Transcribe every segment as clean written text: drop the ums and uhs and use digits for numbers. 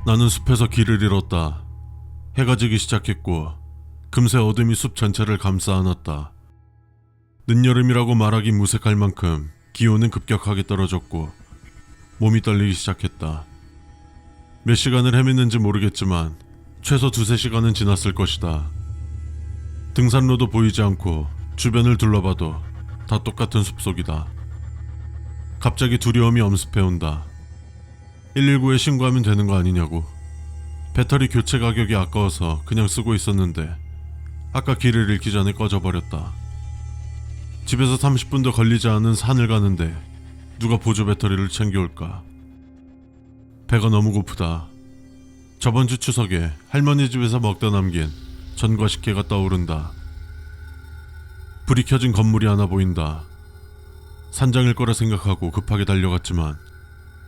나는 숲에서 길을 잃었다. 해가 지기 시작했고 금세 어둠이 숲 전체를 감싸 안았다. 늦여름이라고 말하기 무색할 만큼 기온은 급격하게 떨어졌고 몸이 떨리기 시작했다. 몇 시간을 헤맸는지 모르겠지만 최소 2~3시간은 지났을 것이다. 등산로도 보이지 않고 주변을 둘러봐도 다 똑같은 숲속이다. 갑자기 두려움이 엄습해온다. 119에 신고하면 되는 거 아니냐고. 배터리 교체 가격이 아까워서 그냥 쓰고 있었는데 아까 길을 잃기 전에 꺼져버렸다. 집에서 30분도 걸리지 않은 산을 가는데 누가 보조 배터리를 챙겨올까. 배가 너무 고프다. 저번 주 추석에 할머니 집에서 먹다 남긴 전과 식혜가 떠오른다. 불이 켜진 건물이 하나 보인다. 산장일 거라 생각하고 급하게 달려갔지만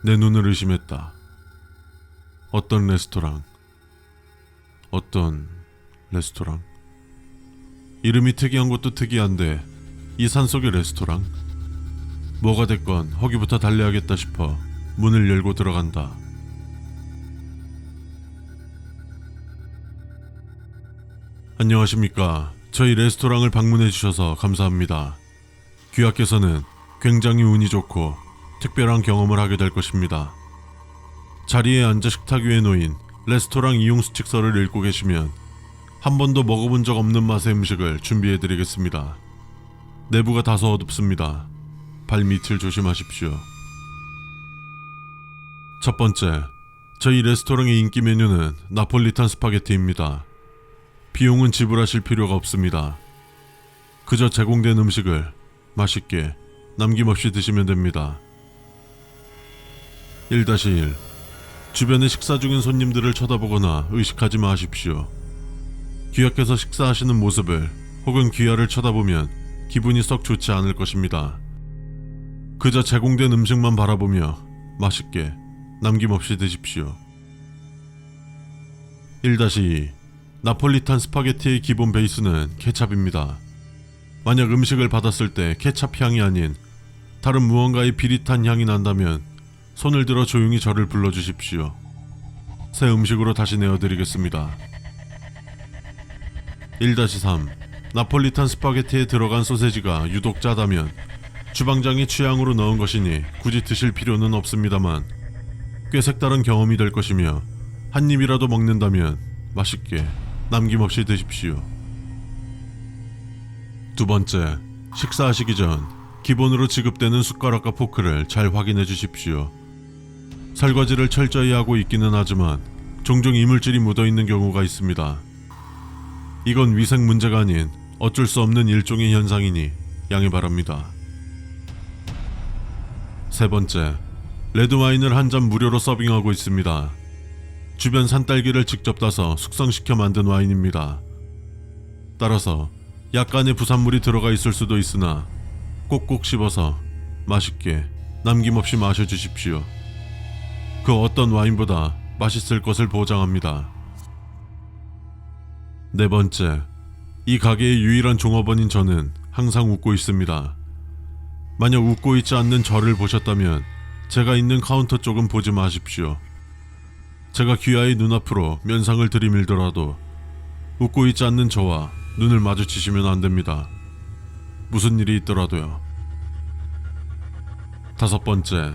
내 눈을 의심했다. 어떤 레스토랑? 이름이 특이한 것도 특이한데 이 산속의 레스토랑? 뭐가 됐건 거기부터 달려야겠다 싶어 문을 열고 들어간다. 안녕하십니까. 저희 레스토랑을 방문해 주셔서 감사합니다. 귀하께서는 굉장히 운이 좋고 특별한 경험을 하게 될 것입니다. 자리에 앉아 식탁 위에 놓인 레스토랑 이용 수칙서를 읽고 계시면 한 번도 먹어본 적 없는 맛의 음식을 준비해 드리겠습니다. 내부가 다소 어둡습니다. 발 밑을 조심하십시오. 첫 번째, 저희 레스토랑의 인기 메뉴는 나폴리탄 스파게티입니다. 비용은 지불하실 필요가 없습니다. 그저 제공된 음식을 맛있게 남김없이 드시면 됩니다. 1-1. 주변에 식사 중인 손님들을 쳐다보거나 의식하지 마십시오. 귀하께서 식사하시는 모습을 혹은 귀하를 쳐다보면 기분이 썩 좋지 않을 것입니다. 그저 제공된 음식만 바라보며 맛있게 남김없이 드십시오. 1-2. 나폴리탄 스파게티의 기본 베이스는 케찹입니다. 만약 음식을 받았을 때 케찹 향이 아닌 다른 무언가의 비릿한 향이 난다면 손을 들어 조용히 저를 불러주십시오. 새 음식으로 다시 내어드리겠습니다. 1-3. 나폴리탄 스파게티에 들어간 소세지가 유독 짜다면 주방장이 취향으로 넣은 것이니 굳이 드실 필요는 없습니다만 꽤 색다른 경험이 될 것이며 한 입이라도 먹는다면 맛있게 남김없이 드십시오. 두 번째, 식사하시기 전 기본으로 지급되는 숟가락과 포크를 잘 확인해 주십시오. 설거지를 철저히 하고 있기는 하지만 종종 이물질이 묻어있는 경우가 있습니다. 이건 위생 문제가 아닌 어쩔 수 없는 일종의 현상이니 양해 바랍니다. 세 번째, 레드와인을 한 잔 무료로 서빙하고 있습니다. 주변 산딸기를 직접 따서 숙성시켜 만든 와인입니다. 따라서 약간의 부산물이 들어가 있을 수도 있으나 꼭꼭 씹어서 맛있게 남김없이 마셔주십시오. 그 어떤 와인보다 맛있을 것을 보장합니다. 네 번째, 이 가게의 유일한 종업원인 저는 항상 웃고 있습니다. 만약 웃고 있지 않는 저를 보셨다면 제가 있는 카운터 쪽은 보지 마십시오. 제가 귀하의 눈앞으로 면상을 들이밀더라도 웃고 있지 않는 저와 눈을 마주치시면 안 됩니다. 무슨 일이 있더라도요. 다섯 번째,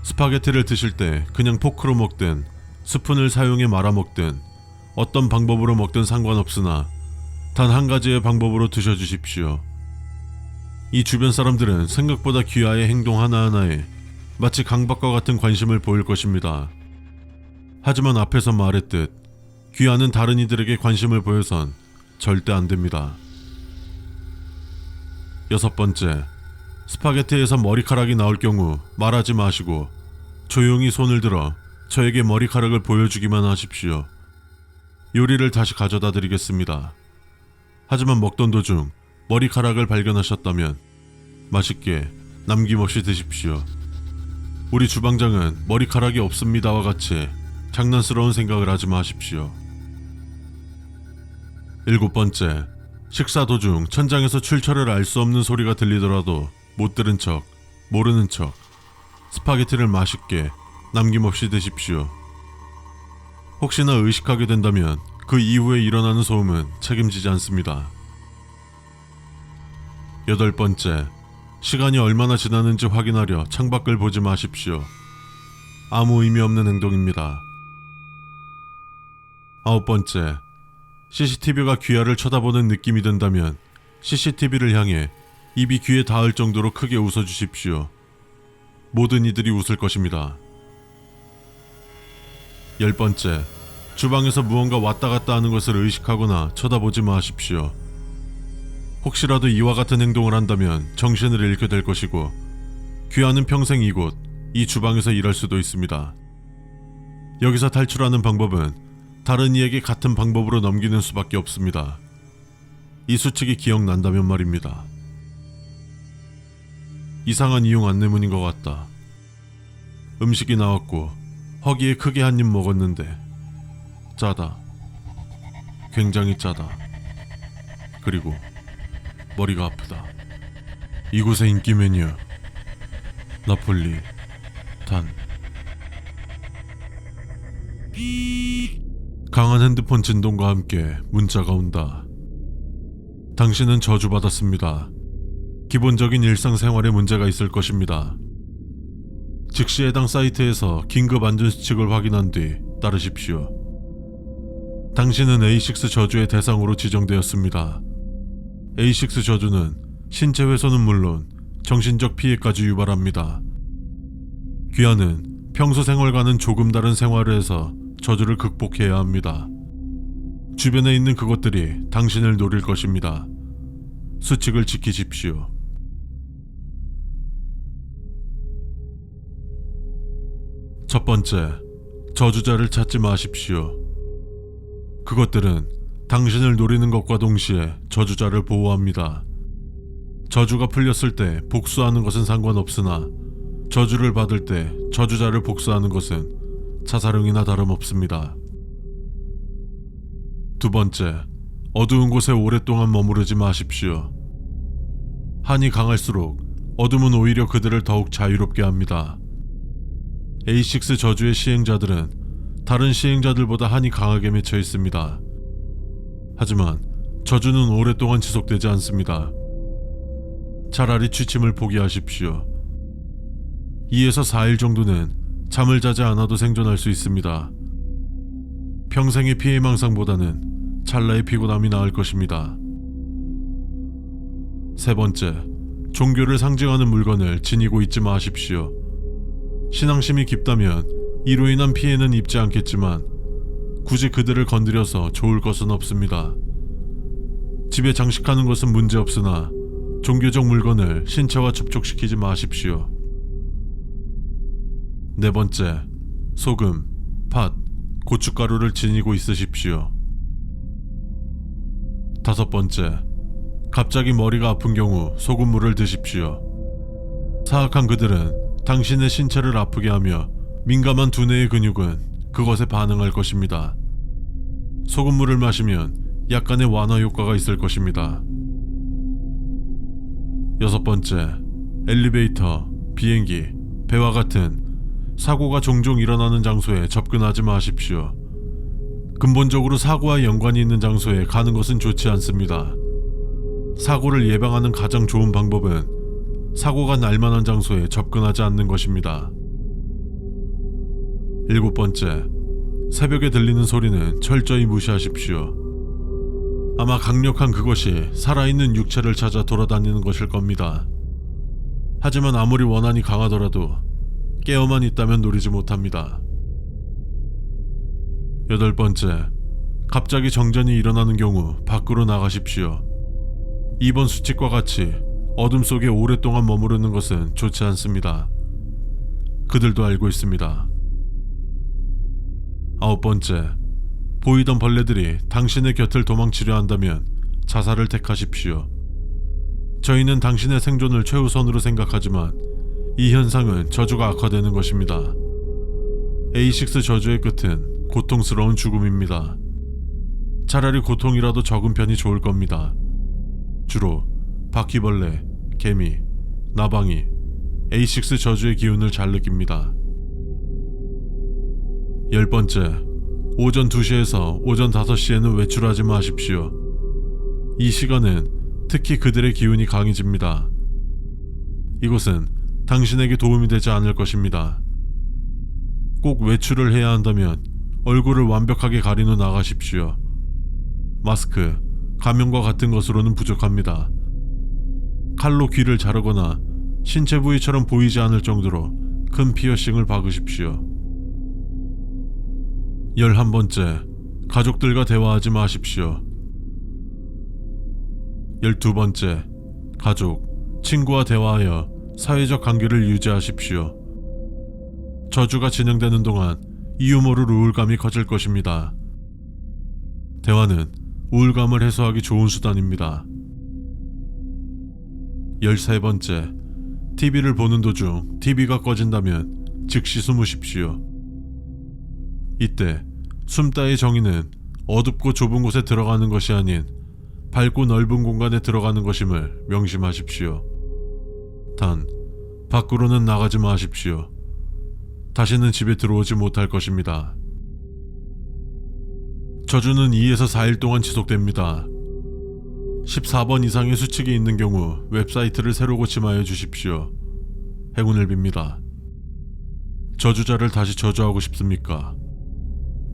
스파게티를 드실 때 그냥 포크로 먹든 스푼을 사용해 말아 먹든 어떤 방법으로 먹든 상관없으나 단 한 가지의 방법으로 드셔주십시오. 이 주변 사람들은 생각보다 귀하의 행동 하나하나에 마치 강박과 같은 관심을 보일 것입니다. 하지만 앞에서 말했듯 귀하는 다른 이들에게 관심을 보여선 절대 안 됩니다. 여섯 번째, 스파게티에서 머리카락이 나올 경우 말하지 마시고 조용히 손을 들어 저에게 머리카락을 보여주기만 하십시오. 요리를 다시 가져다 드리겠습니다. 하지만 먹던 도중 머리카락을 발견하셨다면 맛있게 남김없이 드십시오. 우리 주방장은 머리카락이 없습니다와 같이 장난스러운 생각을 하지 마십시오. 일곱 번째, 식사 도중 천장에서 출처를 알 수 없는 소리가 들리더라도 못 들은 척, 모르는 척 스파게티를 맛있게 남김없이 드십시오. 혹시나 의식하게 된다면 그 이후에 일어나는 소음은 책임지지 않습니다. 8번째, 시간이 얼마나 지났는지 확인하려 창밖을 보지 마십시오. 아무 의미 없는 행동입니다. 9번째, CCTV가 귀하를 쳐다보는 느낌이 든다면 CCTV를 향해 입이 귀에 닿을 정도로 크게 웃어주십시오. 모든 이들이 웃을 것입니다. 10번째, 주방에서 무언가 왔다 갔다 하는 것을 의식하거나 쳐다보지 마십시오. 혹시라도 이와 같은 행동을 한다면 정신을 잃게 될 것이고 귀하는 평생 이곳, 이 주방에서 일할 수도 있습니다. 여기서 탈출하는 방법은 다른 이에게 같은 방법으로 넘기는 수밖에 없습니다. 이 수칙이 기억난다면 말입니다. 이상한 이용 안내문인 것 같다. 음식이 나왔고 허기에 크게 한 입 먹었는데 짜다. 굉장히 짜다. 그리고 머리가 아프다. 이곳의 인기 메뉴 나폴리 단. 강한 핸드폰 진동과 함께 문자가 온다. 당신은 저주받았습니다. 기본적인 일상생활에 문제가 있을 것입니다. 즉시 해당 사이트에서 긴급 안전수칙을 확인한 뒤 따르십시오. 당신은 A6 저주의 대상으로 지정되었습니다. A6 저주는 신체 훼손은 물론 정신적 피해까지 유발합니다. 귀하는 평소 생활과는 조금 다른 생활을 해서 저주를 극복해야 합니다. 주변에 있는 그것들이 당신을 노릴 것입니다. 수칙을 지키십시오. 첫 번째, 저주자를 찾지 마십시오. 그것들은 당신을 노리는 것과 동시에 저주자를 보호합니다. 저주가 풀렸을 때 복수하는 것은 상관없으나 저주를 받을 때 저주자를 복수하는 것은 자살행위나 다름없습니다. 두 번째, 어두운 곳에 오랫동안 머무르지 마십시오. 한이 강할수록 어둠은 오히려 그들을 더욱 자유롭게 합니다. A6 저주의 시행자들은 다른 시행자들보다 한이 강하게 맺혀 있습니다. 하지만 저주는 오랫동안 지속되지 않습니다. 차라리 취침을 포기하십시오. 2에서 4일 정도는 잠을 자지 않아도 생존할 수 있습니다. 평생의 피해망상보다는 찰나의 피곤함이 나을 것입니다. 세 번째, 종교를 상징하는 물건을 지니고 있지 마십시오. 신앙심이 깊다면 이로 인한 피해는 입지 않겠지만 굳이 그들을 건드려서 좋을 것은 없습니다. 집에 장식하는 것은 문제없으나 종교적 물건을 신체와 접촉시키지 마십시오. 네 번째, 소금, 팥, 고춧가루를 지니고 있으십시오. 다섯 번째, 갑자기 머리가 아픈 경우 소금물을 드십시오. 사악한 그들은 당신의 신체를 아프게 하며 민감한 두뇌의 근육은 그것에 반응할 것입니다. 소금물을 마시면 약간의 완화 효과가 있을 것입니다. 여섯 번째, 엘리베이터, 비행기, 배와 같은 사고가 종종 일어나는 장소에 접근하지 마십시오. 근본적으로 사고와 연관이 있는 장소에 가는 것은 좋지 않습니다. 사고를 예방하는 가장 좋은 방법은 사고가 날 만한 장소에 접근하지 않는 것입니다. 일곱 번째, 새벽에 들리는 소리는 철저히 무시하십시오. 아마 강력한 그것이 살아있는 육체를 찾아 돌아다니는 것일 겁니다. 하지만 아무리 원한이 강하더라도 깨어만 있다면 노리지 못합니다. 여덟 번째, 갑자기 정전이 일어나는 경우 밖으로 나가십시오. 이번 수칙과 같이 어둠 속에 오랫동안 머무르는 것은 좋지 않습니다. 그들도 알고 있습니다. 아홉 번째, 보이던 벌레들이 당신의 곁을 도망치려 한다면 자살을 택하십시오. 저희는 당신의 생존을 최우선으로 생각하지만 이 현상은 저주가 악화되는 것입니다. A6 저주의 끝은 고통스러운 죽음입니다. 차라리 고통이라도 적은 편이 좋을 겁니다. 주로 바퀴벌레, 개미, 나방이 A6 저주의 기운을 잘 느낍니다. 열 번째, 오전 2시에서 오전 5시에는 외출하지 마십시오. 이 시간은 특히 그들의 기운이 강해집니다. 이것은 당신에게 도움이 되지 않을 것입니다. 꼭 외출을 해야 한다면 얼굴을 완벽하게 가린 후 나가십시오. 마스크, 가면과 같은 것으로는 부족합니다. 칼로 귀를 자르거나 신체 부위처럼 보이지 않을 정도로 큰 피어싱을 박으십시오. 11번째, 가족들과 대화하지 마십시오. 12번째, 가족, 친구와 대화하여 사회적 관계를 유지하십시오. 저주가 진행되는 동안 이유 모를 우울감이 커질 것입니다. 대화는 우울감을 해소하기 좋은 수단입니다. 13번째, TV를 보는 도중 TV가 꺼진다면 즉시 숨으십시오. 이때 숨 따의 정의는 어둡고 좁은 곳에 들어가는 것이 아닌 밝고 넓은 공간에 들어가는 것임을 명심하십시오. 단, 밖으로는 나가지 마십시오. 다시는 집에 들어오지 못할 것입니다. 저주는 2에서 4일 동안 지속됩니다. 14번 이상의 수칙이 있는 경우 웹사이트를 새로 고침하여 주십시오. 행운을 빕니다. 저주자를 다시 저주하고 싶습니까?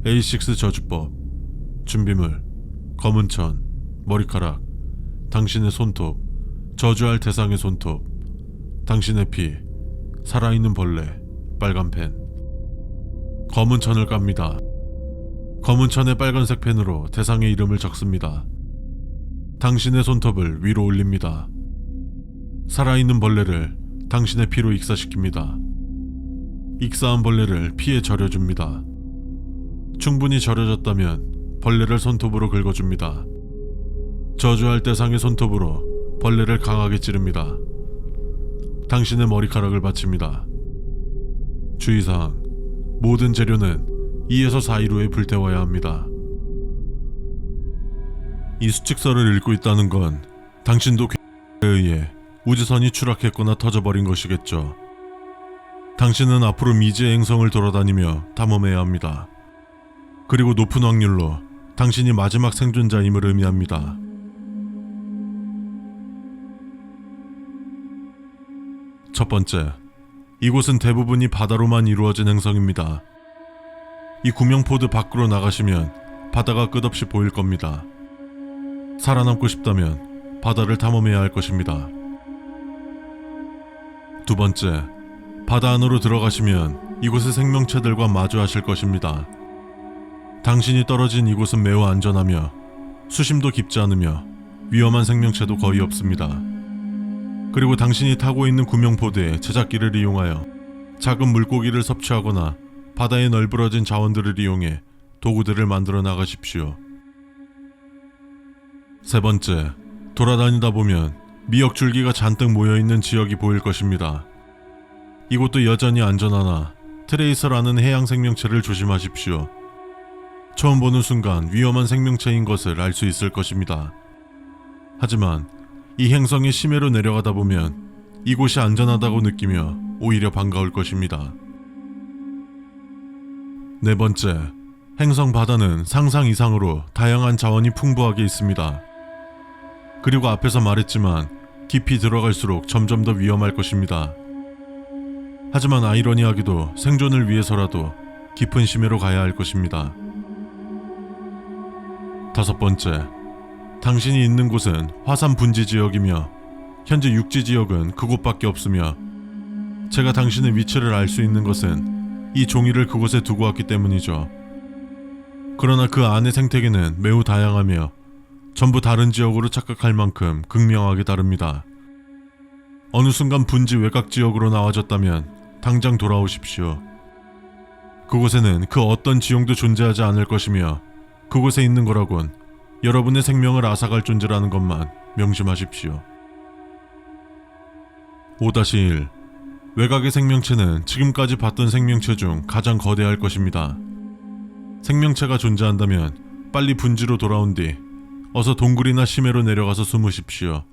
A6 저주법. 준비물, 검은 천, 머리카락, 당신의 손톱, 저주할 대상의 손톱, 당신의 피, 살아있는 벌레, 빨간 펜. 검은 천을 깝니다. 검은 천에 빨간색 펜으로 대상의 이름을 적습니다. 당신의 손톱을 위로 올립니다. 살아있는 벌레를 당신의 피로 익사시킵니다. 익사한 벌레를 피에 절여줍니다. 충분히 절여졌다면 벌레를 손톱으로 긁어줍니다. 저주할 대상의 손톱으로 벌레를 강하게 찌릅니다. 당신의 머리카락을 받칩니다. 주의사항, 모든 재료는 2에서 4일 후에 불태워야 합니다. 이 수칙서를 읽고 있다는 건 당신도 에 의해 우주선이 추락했거나 터져버린 것이겠죠. 당신은 앞으로 미지의 행성을 돌아다니며 탐험해야 합니다. 그리고 높은 확률로 당신이 마지막 생존자임을 의미합니다. 첫 번째, 이곳은 대부분이 바다로만 이루어진 행성입니다. 이 구명포드 밖으로 나가시면 바다가 끝없이 보일 겁니다. 살아남고 싶다면 바다를 탐험해야 할 것입니다. 두 번째, 바다 안으로 들어가시면 이곳의 생명체들과 마주하실 것입니다. 당신이 떨어진 이곳은 매우 안전하며 수심도 깊지 않으며 위험한 생명체도 거의 없습니다. 그리고 당신이 타고 있는 구명포드의 제작기를 이용하여 작은 물고기를 섭취하거나 바다에 널브러진 자원들을 이용해 도구들을 만들어 나가십시오. 세 번째, 돌아다니다 보면 미역줄기가 잔뜩 모여있는 지역이 보일 것입니다. 이곳도 여전히 안전하나 트레이서라는 해양 생명체를 조심하십시오. 처음 보는 순간 위험한 생명체인 것을 알 수 있을 것입니다. 하지만 이 행성의 심해로 내려가다 보면 이곳이 안전하다고 느끼며 오히려 반가울 것입니다. 네 번째, 행성 바다는 상상 이상으로 다양한 자원이 풍부하게 있습니다. 그리고 앞에서 말했지만 깊이 들어갈수록 점점 더 위험할 것입니다. 하지만 아이러니하게도 생존을 위해서라도 깊은 심해로 가야 할 것입니다. 다섯 번째, 당신이 있는 곳은 화산 분지 지역이며 현재 육지 지역은 그곳밖에 없으며 제가 당신의 위치를 알 수 있는 것은 이 종이를 그곳에 두고 왔기 때문이죠. 그러나 그 안의 생태계는 매우 다양하며 전부 다른 지역으로 착각할 만큼 극명하게 다릅니다. 어느 순간 분지 외곽 지역으로 나와졌다면 당장 돌아오십시오. 그곳에는 그 어떤 지형도 존재하지 않을 것이며 그곳에 있는 거라곤 여러분의 생명을 앗아갈 존재라는 것만 명심하십시오. 5-1. 외곽의 생명체는 지금까지 봤던 생명체 중 가장 거대할 것입니다. 생명체가 존재한다면 빨리 분지로 돌아온 뒤 어서 동굴이나 심해로 내려가서 숨으십시오.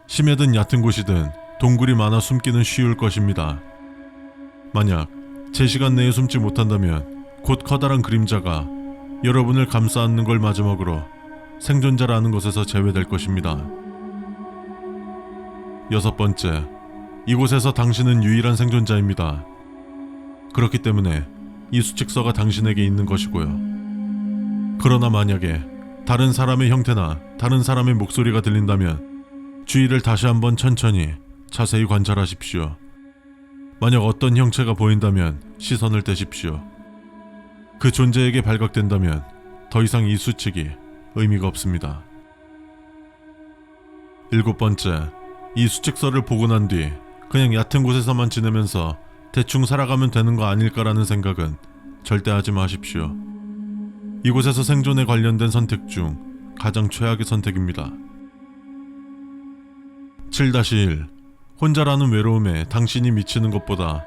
심해든 얕은 곳이든 동굴이 많아 숨기는 쉬울 것입니다. 만약 제 시간 내에 숨지 못한다면 곧 커다란 그림자가 여러분을 감싸 안는 걸 마지막으로 생존자라는 것에서 제외될 것입니다. 6번째, 이곳에서 당신은 유일한 생존자입니다. 그렇기 때문에 이 수칙서가 당신에게 있는 것이고요. 그러나 만약에 다른 사람의 형태나 다른 사람의 목소리가 들린다면 주위를 다시 한번 천천히 자세히 관찰하십시오. 만약 어떤 형체가 보인다면 시선을 떼십시오. 그 존재에게 발각된다면 더 이상 이 수칙이 의미가 없습니다. 7번째, 이 수칙서를 보고 난 뒤 그냥 얕은 곳에서만 지내면서 대충 살아가면 되는 거 아닐까라는 생각은 절대 하지 마십시오. 이곳에서 생존에 관련된 선택 중 가장 최악의 선택입니다. 7-1. 혼자라는 외로움에 당신이 미치는 것보다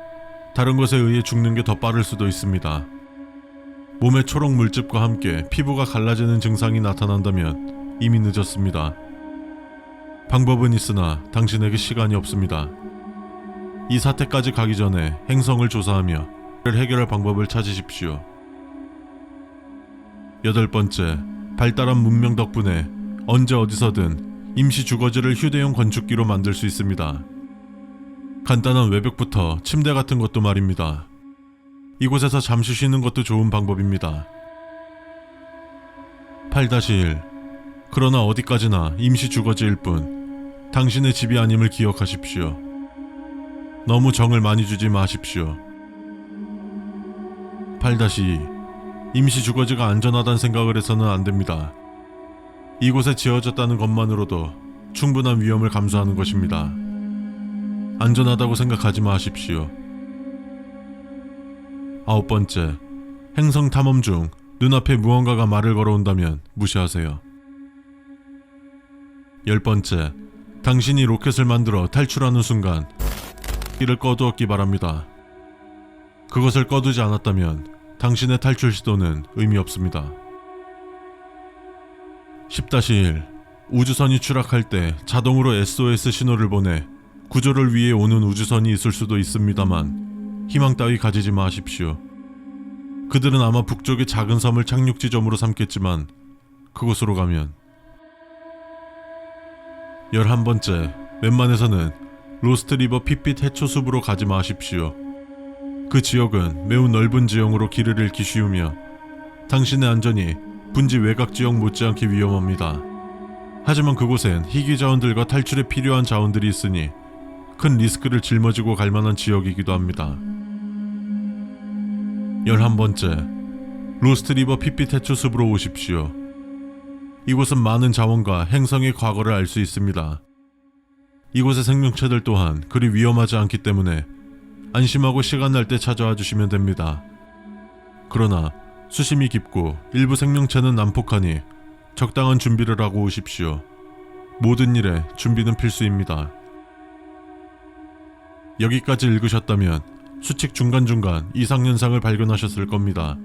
다른 것에 의해 죽는 게 더 빠를 수도 있습니다. 몸의 초록 물집과 함께 피부가 갈라지는 증상이 나타난다면 이미 늦었습니다. 방법은 있으나 당신에게 시간이 없습니다. 이 사태까지 가기 전에 행성을 조사하며 해결할 방법을 찾으십시오. 8번째, 발달한 문명 덕분에 언제 어디서든 임시 주거지를 휴대용 건축기로 만들 수 있습니다. 간단한 외벽부터 침대 같은 것도 말입니다. 이곳에서 잠시 쉬는 것도 좋은 방법입니다. 8-1. 그러나 어디까지나 임시 주거지일 뿐 당신의 집이 아님을 기억하십시오. 너무 정을 많이 주지 마십시오. 8-2. 임시 주거지가 안전하다는 생각을 해서는 안 됩니다. 이곳에 지어졌다는 것만으로도 충분한 위험을 감수하는 것입니다. 안전하다고 생각하지 마십시오. 9번째, 행성 탐험 중 눈앞에 무언가가 말을 걸어온다면 무시하세요. 10번째, 당신이 로켓을 만들어 탈출하는 순간 이를 꺼두었기 바랍니다. 그것을 꺼두지 않았다면 당신의 탈출 시도는 의미 없습니다. 10-1. 우주선이 추락할 때 자동으로 SOS 신호를 보내 구조를 위해 오는 우주선이 있을 수도 있습니다만 희망 따위 가지지 마십시오. 그들은 아마 북쪽의 작은 섬을 착륙 지점으로 삼겠지만 그곳으로 가면 11번째, 웬만해서는 로스트 리버 핏빛 해초숲으로 가지 마십시오. 그 지역은 매우 넓은 지형으로 길을 잃기 쉬우며 당신의 안전이 분지 외곽 지역 못지않게 위험합니다. 하지만 그곳엔 희귀 자원들과 탈출에 필요한 자원들이 있으니 큰 리스크를 짊어지고 갈 만한 지역이기도 합니다. 11번째, 로스트 리버 핏빛 해초숲으로 오십시오. 이곳은 많은 자원과 행성의 과거를 알 수 있습니다. 이곳의 생명체들 또한 그리 위험하지 않기 때문에 안심하고 시간 날 때 찾아와 주시면 됩니다. 그러나 수심이 깊고 일부 생명체는 난폭하니 적당한 준비를 하고 오십시오. 모든 일에 준비는 필수입니다. 여기까지 읽으셨다면 수칙 중간중간 이상현상을 발견하셨을 겁니다.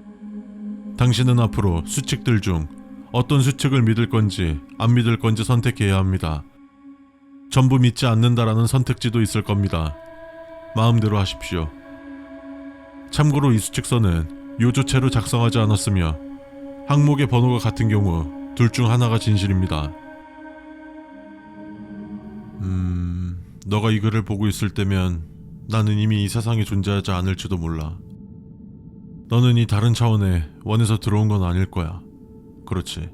당신은 앞으로 수칙들 중 어떤 수칙을 믿을 건지 안 믿을 건지 선택해야 합니다. 전부 믿지 않는다라는 선택지도 있을 겁니다. 마음대로 하십시오. 참고로 이 수칙서는 요조체로 작성하지 않았으며 항목의 번호가 같은 경우 둘 중 하나가 진실입니다. 너가 이 글을 보고 있을 때면 나는 이미 이 세상에 존재하지 않을지도 몰라. 너는 이 다른 차원에 원에서 들어온 건 아닐 거야. 그렇지.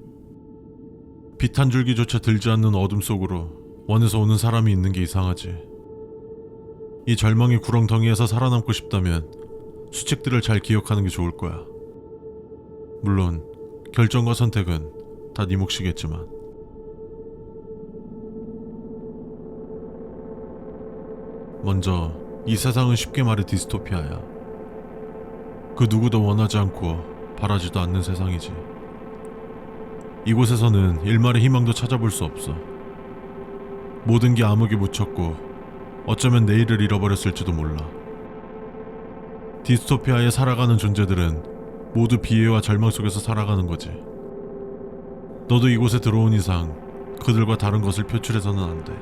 빛 한 줄기조차 들지 않는 어둠 속으로 원에서 오는 사람이 있는 게 이상하지. 이 절망의 구렁텅이에서 살아남고 싶다면 수칙들을 잘 기억하는 게 좋을 거야. 물론 결정과 선택은 다 네 몫이겠지만. 먼저 이 세상은 쉽게 말해 디스토피아야. 그 누구도 원하지 않고 바라지도 않는 세상이지. 이곳에서는 일말의 희망도 찾아볼 수 없어. 모든 게 암흑에 묻혔고 어쩌면 내일을 잃어버렸을지도 몰라. 디스토피아에 살아가는 존재들은 모두 비애와 절망 속에서 살아가는 거지. 너도 이곳에 들어온 이상 그들과 다른 것을 표출해서는 안 돼.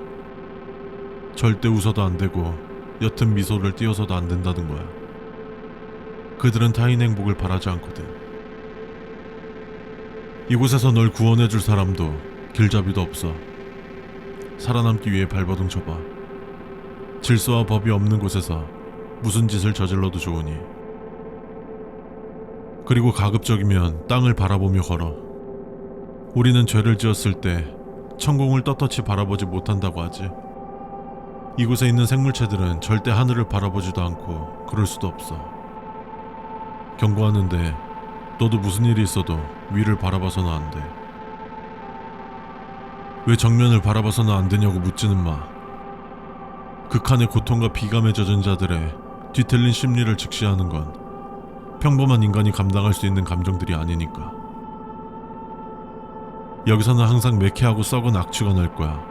절대 웃어도 안 되고 옅은 미소를 띄워서도 안 된다는 거야. 그들은 타인의 행복을 바라지 않거든. 이곳에서 널 구원해줄 사람도 길잡이도 없어. 살아남기 위해 발버둥 쳐봐. 질서와 법이 없는 곳에서 무슨 짓을 저질러도 좋으니. 그리고 가급적이면 땅을 바라보며 걸어. 우리는 죄를 지었을 때 천공을 떳떳이 바라보지 못한다고 하지. 이곳에 있는 생물체들은 절대 하늘을 바라보지도 않고 그럴 수도 없어. 경고하는데 너도 무슨 일이 있어도 위를 바라봐서는 안 돼. 왜 정면을 바라봐서는 안 되냐고 묻지는 마. 극한의 고통과 비감에 젖은 자들의 뒤틀린 심리를 직시하는 건 평범한 인간이 감당할 수 있는 감정들이 아니니까. 여기서는 항상 매캐하고 썩은 악취가 날 거야.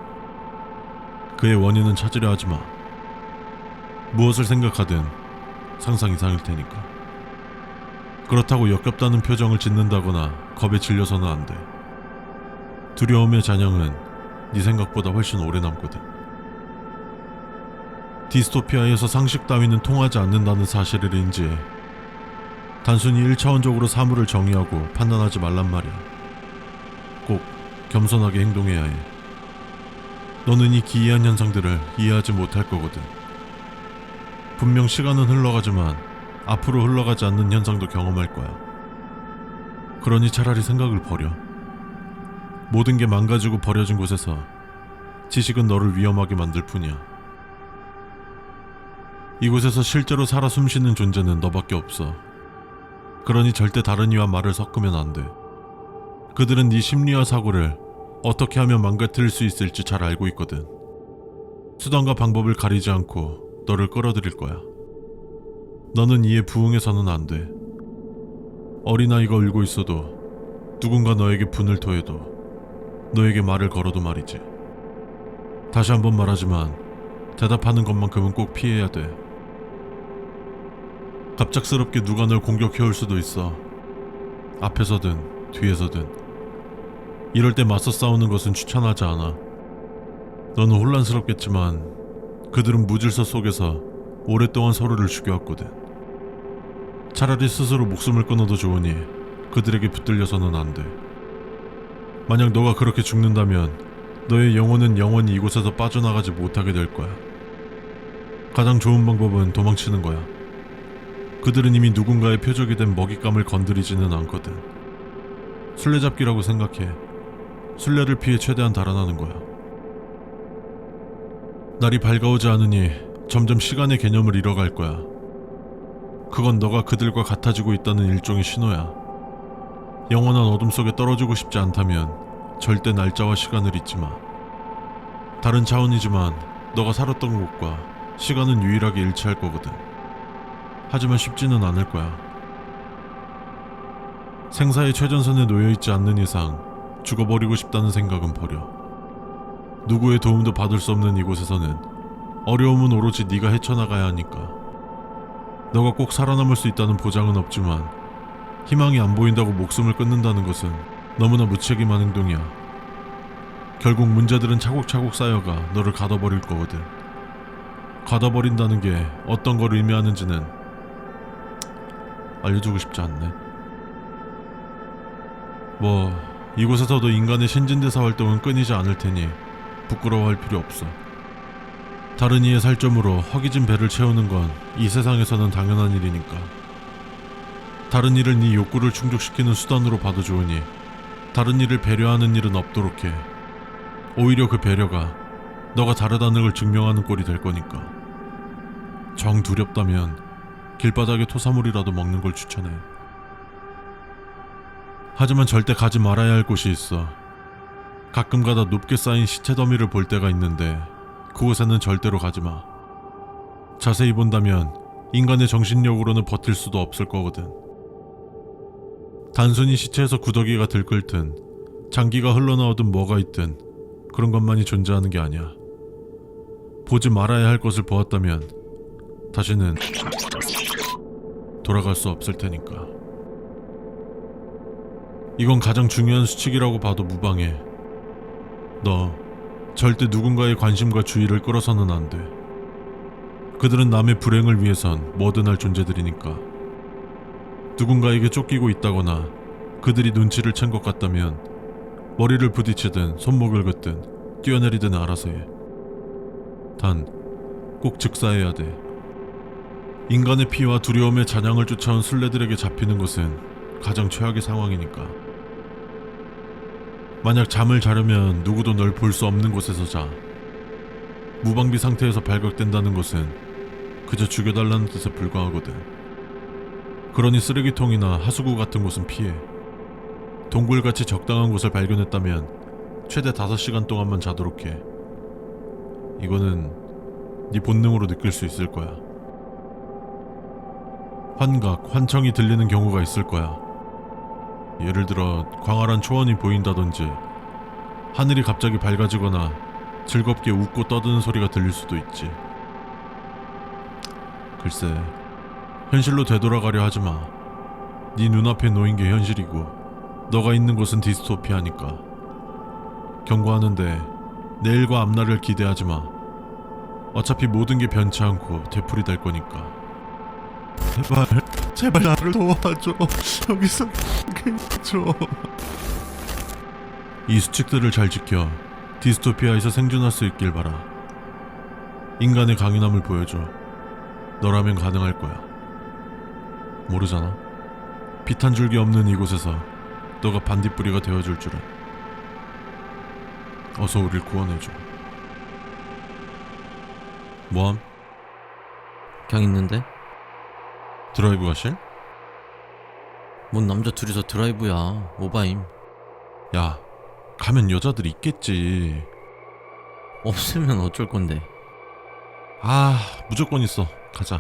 그의 원인은 찾으려 하지 마. 무엇을 생각하든 상상 이상일 테니까. 그렇다고 역겹다는 표정을 짓는다거나 겁에 질려서는 안 돼. 두려움의 잔향은 네 생각보다 훨씬 오래 남거든. 디스토피아에서 상식 따위는 통하지 않는다는 사실을 인지해. 단순히 1차원적으로 사물을 정의하고 판단하지 말란 말이야. 꼭 겸손하게 행동해야 해. 너는 이 기이한 현상들을 이해하지 못할 거거든. 분명 시간은 흘러가지만 앞으로 흘러가지 않는 현상도 경험할 거야. 그러니 차라리 생각을 버려. 모든 게 망가지고 버려진 곳에서 지식은 너를 위험하게 만들 뿐이야. 이곳에서 실제로 살아 숨쉬는 존재는 너밖에 없어. 그러니 절대 다른 이와 말을 섞으면 안 돼. 그들은 네 심리와 사고를 어떻게 하면 망가뜨릴 수 있을지 잘 알고 있거든. 수단과 방법을 가리지 않고 너를 끌어들일 거야. 너는 이에 부응해서는 안 돼. 어린아이가 울고 있어도, 누군가 너에게 분을 토해도, 너에게 말을 걸어도 말이지. 다시 한번 말하지만 대답하는 것만큼은 꼭 피해야 돼. 갑작스럽게 누가 널 공격해올 수도 있어. 앞에서든 뒤에서든. 이럴 때 맞서 싸우는 것은 추천하지 않아. 너는 혼란스럽겠지만 그들은 무질서 속에서 오랫동안 서로를 죽여왔거든. 차라리 스스로 목숨을 끊어도 좋으니 그들에게 붙들려서는 안 돼. 만약 너가 그렇게 죽는다면 너의 영혼은 영원히 이곳에서 빠져나가지 못하게 될 거야. 가장 좋은 방법은 도망치는 거야. 그들은 이미 누군가의 표적이 된 먹잇감을 건드리지는 않거든. 술래잡기라고 생각해. 술래를 피해 최대한 달아나는 거야. 날이 밝아오지 않으니 점점 시간의 개념을 잃어갈 거야. 그건 너가 그들과 같아지고 있다는 일종의 신호야. 영원한 어둠 속에 떨어지고 싶지 않다면 절대 날짜와 시간을 잊지 마. 다른 차원이지만 너가 살았던 곳과 시간은 유일하게 일치할 거거든. 하지만 쉽지는 않을 거야. 생사의 최전선에 놓여있지 않는 이상 죽어버리고 싶다는 생각은 버려. 누구의 도움도 받을 수 없는 이곳에서는 어려움은 오로지 네가 헤쳐나가야 하니까. 너가 꼭 살아남을 수 있다는 보장은 없지만 희망이 안 보인다고 목숨을 끊는다는 것은 너무나 무책임한 행동이야. 결국 문제들은 차곡차곡 쌓여가 너를 가둬버릴 거거든. 가둬버린다는 게 어떤 걸 의미하는지는 알려주고 싶지 않네. 이곳에서도 인간의 신진대사 활동은 끊이지 않을 테니 부끄러워할 필요 없어. 다른 이의 살점으로 허기진 배를 채우는 건 이 세상에서는 당연한 일이니까. 다른 이를 네 욕구를 충족시키는 수단으로 봐도 좋으니 다른 이를 배려하는 일은 없도록 해. 오히려 그 배려가 너가 다르다는 걸 증명하는 꼴이 될 거니까. 정 두렵다면 길바닥에 토사물이라도 먹는 걸 추천해. 하지만 절대 가지 말아야 할 곳이 있어. 가끔가다 높게 쌓인 시체 더미를 볼 때가 있는데 그곳에는 절대로 가지 마. 자세히 본다면 인간의 정신력으로는 버틸 수도 없을 거거든. 단순히 시체에서 구더기가 들끓든 장기가 흘러나오든 뭐가 있든 그런 것만이 존재하는 게 아니야. 보지 말아야 할 것을 보았다면 다시는 돌아갈 수 없을 테니까. 이건 가장 중요한 수칙이라고 봐도 무방해. 너 절대 누군가의 관심과 주의를 끌어서는 안 돼. 그들은 남의 불행을 위해선 뭐든 할 존재들이니까. 누군가에게 쫓기고 있다거나 그들이 눈치를 챈 것 같다면 머리를 부딪히든 손목을 긋든 뛰어내리든 알아서 해. 단, 꼭 즉사해야 돼. 인간의 피와 두려움의 잔향을 쫓아온 술래들에게 잡히는 것은 가장 최악의 상황이니까. 만약 잠을 자려면 누구도 널 볼 수 없는 곳에서 자. 무방비 상태에서 발각된다는 것은 그저 죽여달라는 뜻에 불과하거든. 그러니 쓰레기통이나 하수구 같은 곳은 피해. 동굴같이 적당한 곳을 발견했다면 최대 5시간 동안만 자도록 해. 이거는 네 본능으로 느낄 수 있을 거야. 환각, 환청이 들리는 경우가 있을 거야. 예를 들어 광활한 초원이 보인다든지 하늘이 갑자기 밝아지거나 즐겁게 웃고 떠드는 소리가 들릴 수도 있지. 글쎄, 현실로 되돌아가려 하지마. 네 눈앞에 놓인 게 현실이고 너가 있는 곳은 디스토피아니까. 경고하는데 내일과 앞날을 기대하지마. 어차피 모든 게 변치 않고 되풀이 될 거니까. 제발 나를 도와줘. 여기서 해줘. 이 수칙들을 잘 지켜 디스토피아에서 생존할 수 있길 바라. 인간의 강인함을 보여줘. 너라면 가능할 거야. 모르잖아. 빛 한 줄기 없는 이곳에서 너가 반딧불이가 되어줄 줄은. 어서 우릴 구원해줘. 뭐함? 그냥 있는데? 드라이브 가실? 뭔 남자 둘이서 드라이브야. 오바임. 야, 가면 여자들 있겠지. 없으면 어쩔 건데. 무조건 있어. 가자.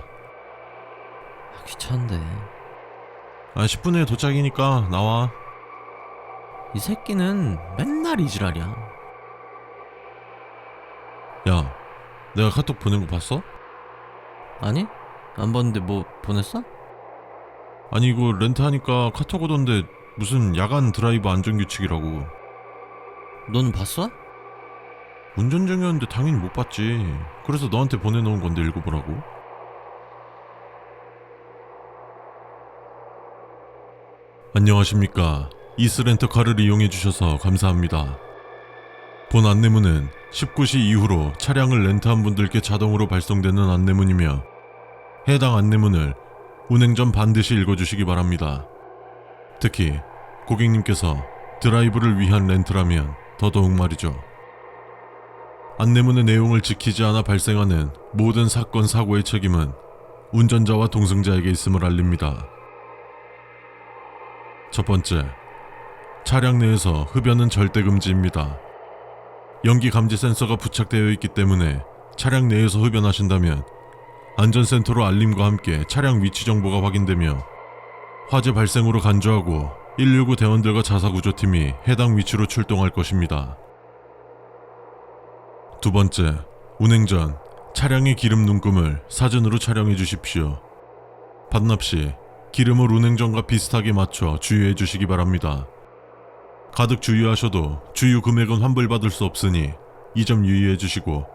귀찮은데. 10분 후에 도착이니까 나와. 이 새끼는 맨날 이 지랄이야. 야, 내가 카톡 보낸 거 봤어? 아니? 안 봤는데 뭐 보냈어? 아니 이거 렌트하니까 카톡 오던데 무슨 야간 드라이브 안전규칙이라고. 너는 봤어? 운전 중이었는데 당연히 못 봤지. 그래서 너한테 보내놓은 건데 읽어보라고. 안녕하십니까. 이스렌터카를 이용해주셔서 감사합니다. 본 안내문은 19시 이후로 차량을 렌트한 분들께 자동으로 발송되는 안내문이며 해당 안내문을 운행 전 반드시 읽어주시기 바랍니다. 특히 고객님께서 드라이브를 위한 렌트라면 더더욱 말이죠. 안내문의 내용을 지키지 않아 발생하는 모든 사건 사고의 책임은 운전자와 동승자에게 있음을 알립니다. 첫 번째, 차량 내에서 흡연은 절대 금지입니다. 연기 감지 센서가 부착되어 있기 때문에 차량 내에서 흡연하신다면 안전센터로 알림과 함께 차량 위치 정보가 확인되며 화재 발생으로 간주하고 119 대원들과 자사구조팀이 해당 위치로 출동할 것입니다. 두 번째, 운행 전 차량의 기름 눈금을 사진으로 촬영해 주십시오. 반납 시 기름을 운행 전과 비슷하게 맞춰 주유해 주시기 바랍니다. 가득 주유하셔도 주유 금액은 환불받을 수 없으니 이 점 유의해 주시고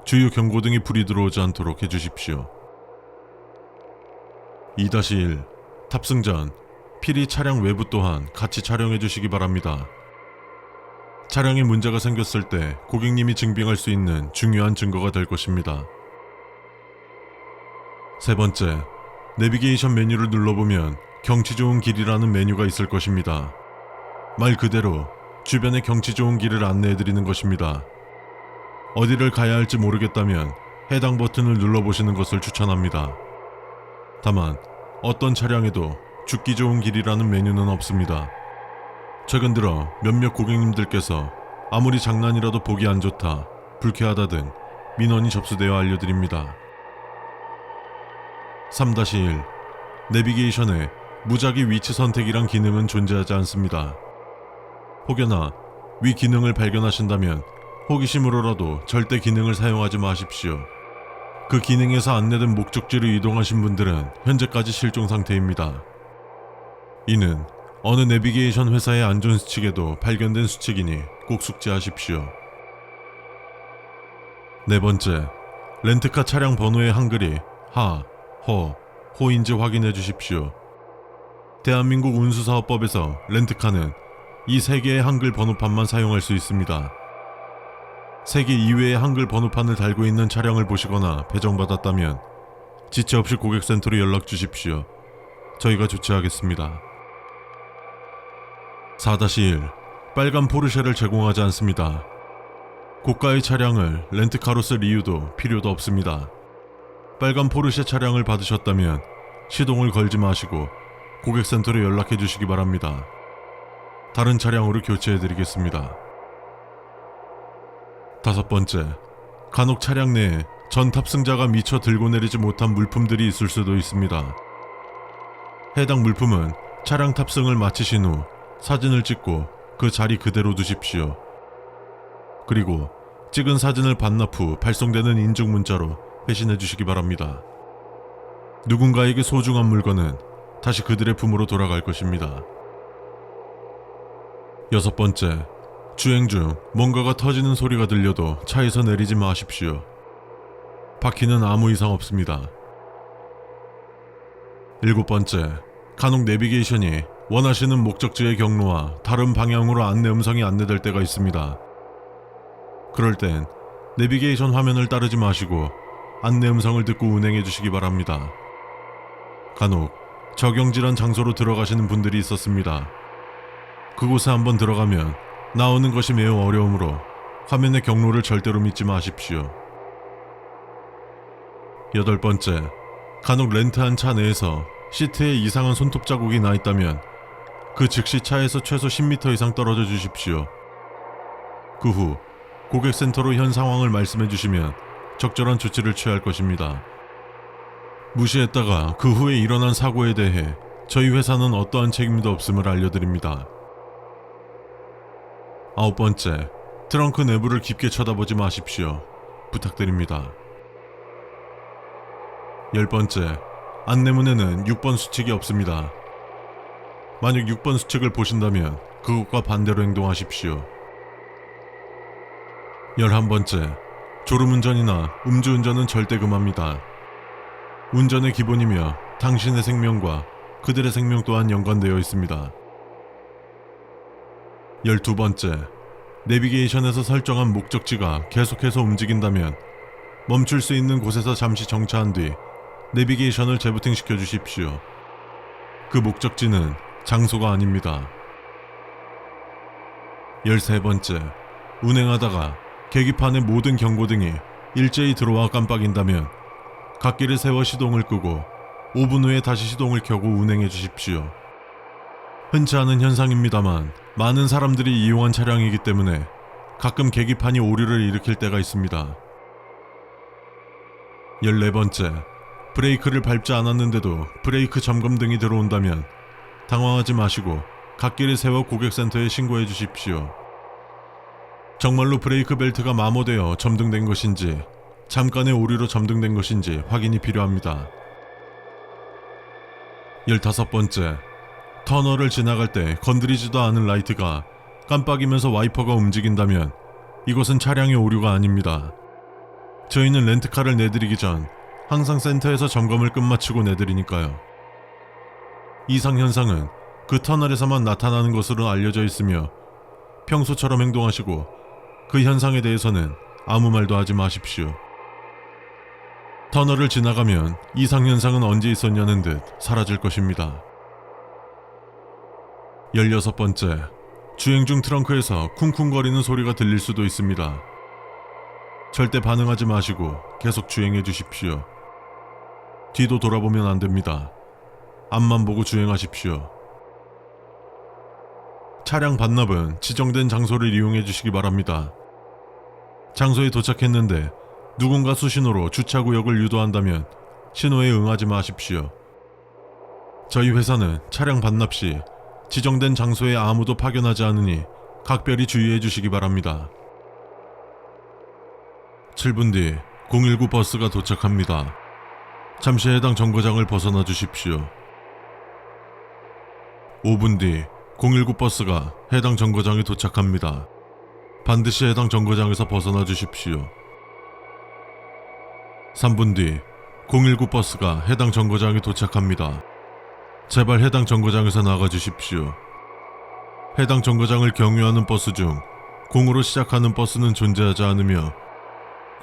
주유 경고등이 불이 들어오지 않도록 해주십시오. 2-1. 탑승 전 필히 차량 외부 또한 같이 촬영해 주시기 바랍니다. 차량에 문제가 생겼을 때 고객님이 증빙할 수 있는 중요한 증거가 될 것입니다. 세 번째, 내비게이션 메뉴를 눌러보면 경치 좋은 길이라는 메뉴가 있을 것입니다. 말 그대로 주변의 경치 좋은 길을 안내해드리는 것입니다. 어디를 가야 할지 모르겠다면 해당 버튼을 눌러보시는 것을 추천합니다. 다만 어떤 차량에도 죽기 좋은 길이라는 메뉴는 없습니다. 최근 들어 몇몇 고객님들께서 아무리 장난이라도 보기 안 좋다, 불쾌하다 등 민원이 접수되어 알려드립니다. 3-1. 내비게이션에 무작위 위치 선택이란 기능은 존재하지 않습니다. 혹여나 위 기능을 발견하신다면 호기심으로라도 절대 기능을 사용하지 마십시오. 그 기능에서 안내된 목적지로 이동하신 분들은 현재까지 실종 상태입니다. 이는 어느 내비게이션 회사의 안전수칙에도 발견된 수칙이니 꼭 숙지하십시오. 네 번째, 렌트카 차량 번호의 한글이 하, 허, 호인지 확인해 주십시오. 대한민국 운수사업법에서 렌트카는 이 3개의 한글 번호판만 사용할 수 있습니다. 3개 이외의 한글 번호판을 달고 있는 차량을 보시거나 배정받았다면 지체 없이 고객센터로 연락 주십시오. 저희가 조치하겠습니다. 4-1. 빨간 포르쉐를 제공하지 않습니다. 고가의 차량을 렌트카로 쓸 이유도 필요도 없습니다. 빨간 포르쉐 차량을 받으셨다면 시동을 걸지 마시고 고객센터로 연락해 주시기 바랍니다. 다른 차량으로 교체해 드리겠습니다. 5번째, 간혹 차량 내에 전 탑승자가 미처 들고 내리지 못한 물품들이 있을 수도 있습니다. 해당 물품은 차량 탑승을 마치신 후 사진을 찍고 그 자리 그대로 두십시오. 그리고 찍은 사진을 반납 후 발송되는 인증 문자로 회신해 주시기 바랍니다. 누군가에게 소중한 물건은 다시 그들의 품으로 돌아갈 것입니다. 6번째, 주행 중 뭔가가 터지는 소리가 들려도 차에서 내리지 마십시오. 바퀴는 아무 이상 없습니다. 7번째, 간혹 내비게이션이 원하시는 목적지의 경로와 다른 방향으로 안내 음성이 안내될 때가 있습니다. 그럴 땐 내비게이션 화면을 따르지 마시고 안내 음성을 듣고 운행해 주시기 바랍니다. 간혹 적영질환 장소로 들어가시는 분들이 있었습니다. 그곳에 한번 들어가면 나오는 것이 매우 어려우므로 화면의 경로를 절대로 믿지 마십시오. 8번째, 간혹 렌트한 차 내에서 시트에 이상한 손톱 자국이 나 있다면 그 즉시 차에서 최소 10m 이상 떨어져 주십시오. 그 후 고객센터로 현 상황을 말씀해 주시면 적절한 조치를 취할 것입니다. 무시했다가 그 후에 일어난 사고에 대해 저희 회사는 어떠한 책임도 없음을 알려드립니다. 9번째, 트렁크 내부를 깊게 쳐다보지 마십시오. 부탁드립니다. 10번째, 안내문에는 6번 수칙이 없습니다. 만약 6번 수칙을 보신다면 그것과 반대로 행동하십시오. 11번째, 졸음운전이나 음주운전은 절대 금합니다. 운전의 기본이며 당신의 생명과 그들의 생명 또한 연관되어 있습니다. 12번째, 내비게이션에서 설정한 목적지가 계속해서 움직인다면 멈출 수 있는 곳에서 잠시 정차한 뒤 내비게이션을 재부팅시켜 주십시오. 그 목적지는 장소가 아닙니다. 13번째, 운행하다가 계기판의 모든 경고등이 일제히 들어와 깜빡인다면 갓길을 세워 시동을 끄고 5분 후에 다시 시동을 켜고 운행해 주십시오. 흔치 않은 현상입니다만 많은 사람들이 이용한 차량이기 때문에 가끔 계기판이 오류를 일으킬 때가 있습니다. 14번째, 브레이크를 밟지 않았는데도 브레이크 점검 등이 들어온다면 당황하지 마시고 갓길을 세워 고객센터에 신고해 주십시오. 정말로 브레이크 벨트가 마모되어 점등된 것인지 잠깐의 오류로 점등된 것인지 확인이 필요합니다. 15번째, 터널을 지나갈 때 건드리지도 않은 라이트가 깜빡이면서 와이퍼가 움직인다면 이것은 차량의 오류가 아닙니다. 저희는 렌트카를 내드리기 전 항상 센터에서 점검을 끝마치고 내드리니까요. 이상 현상은 그 터널에서만 나타나는 것으로 알려져 있으며 평소처럼 행동하시고 그 현상에 대해서는 아무 말도 하지 마십시오. 터널을 지나가면 이상 현상은 언제 있었냐는 듯 사라질 것입니다. 16번째, 주행 중 트렁크에서 쿵쿵거리는 소리가 들릴 수도 있습니다. 절대 반응하지 마시고 계속 주행해 주십시오. 뒤도 돌아보면 안 됩니다. 앞만 보고 주행하십시오. 차량 반납은 지정된 장소를 이용해 주시기 바랍니다. 장소에 도착했는데 누군가 수신호로 주차구역을 유도한다면 신호에 응하지 마십시오. 저희 회사는 차량 반납 시 지정된 장소에 아무도 파견하지 않으니 각별히 주의해 주시기 바랍니다. 7분 뒤 019 버스가 도착합니다. 잠시 해당 정거장을 벗어나 주십시오. 5분 뒤 019 버스가 해당 정거장에 도착합니다. 반드시 해당 정거장에서 벗어나 주십시오. 3분 뒤 019 버스가 해당 정거장에 도착합니다. 제발 해당 정거장에서 나가주십시오. 해당 정거장을 경유하는 버스 중 0으로 시작하는 버스는 존재하지 않으며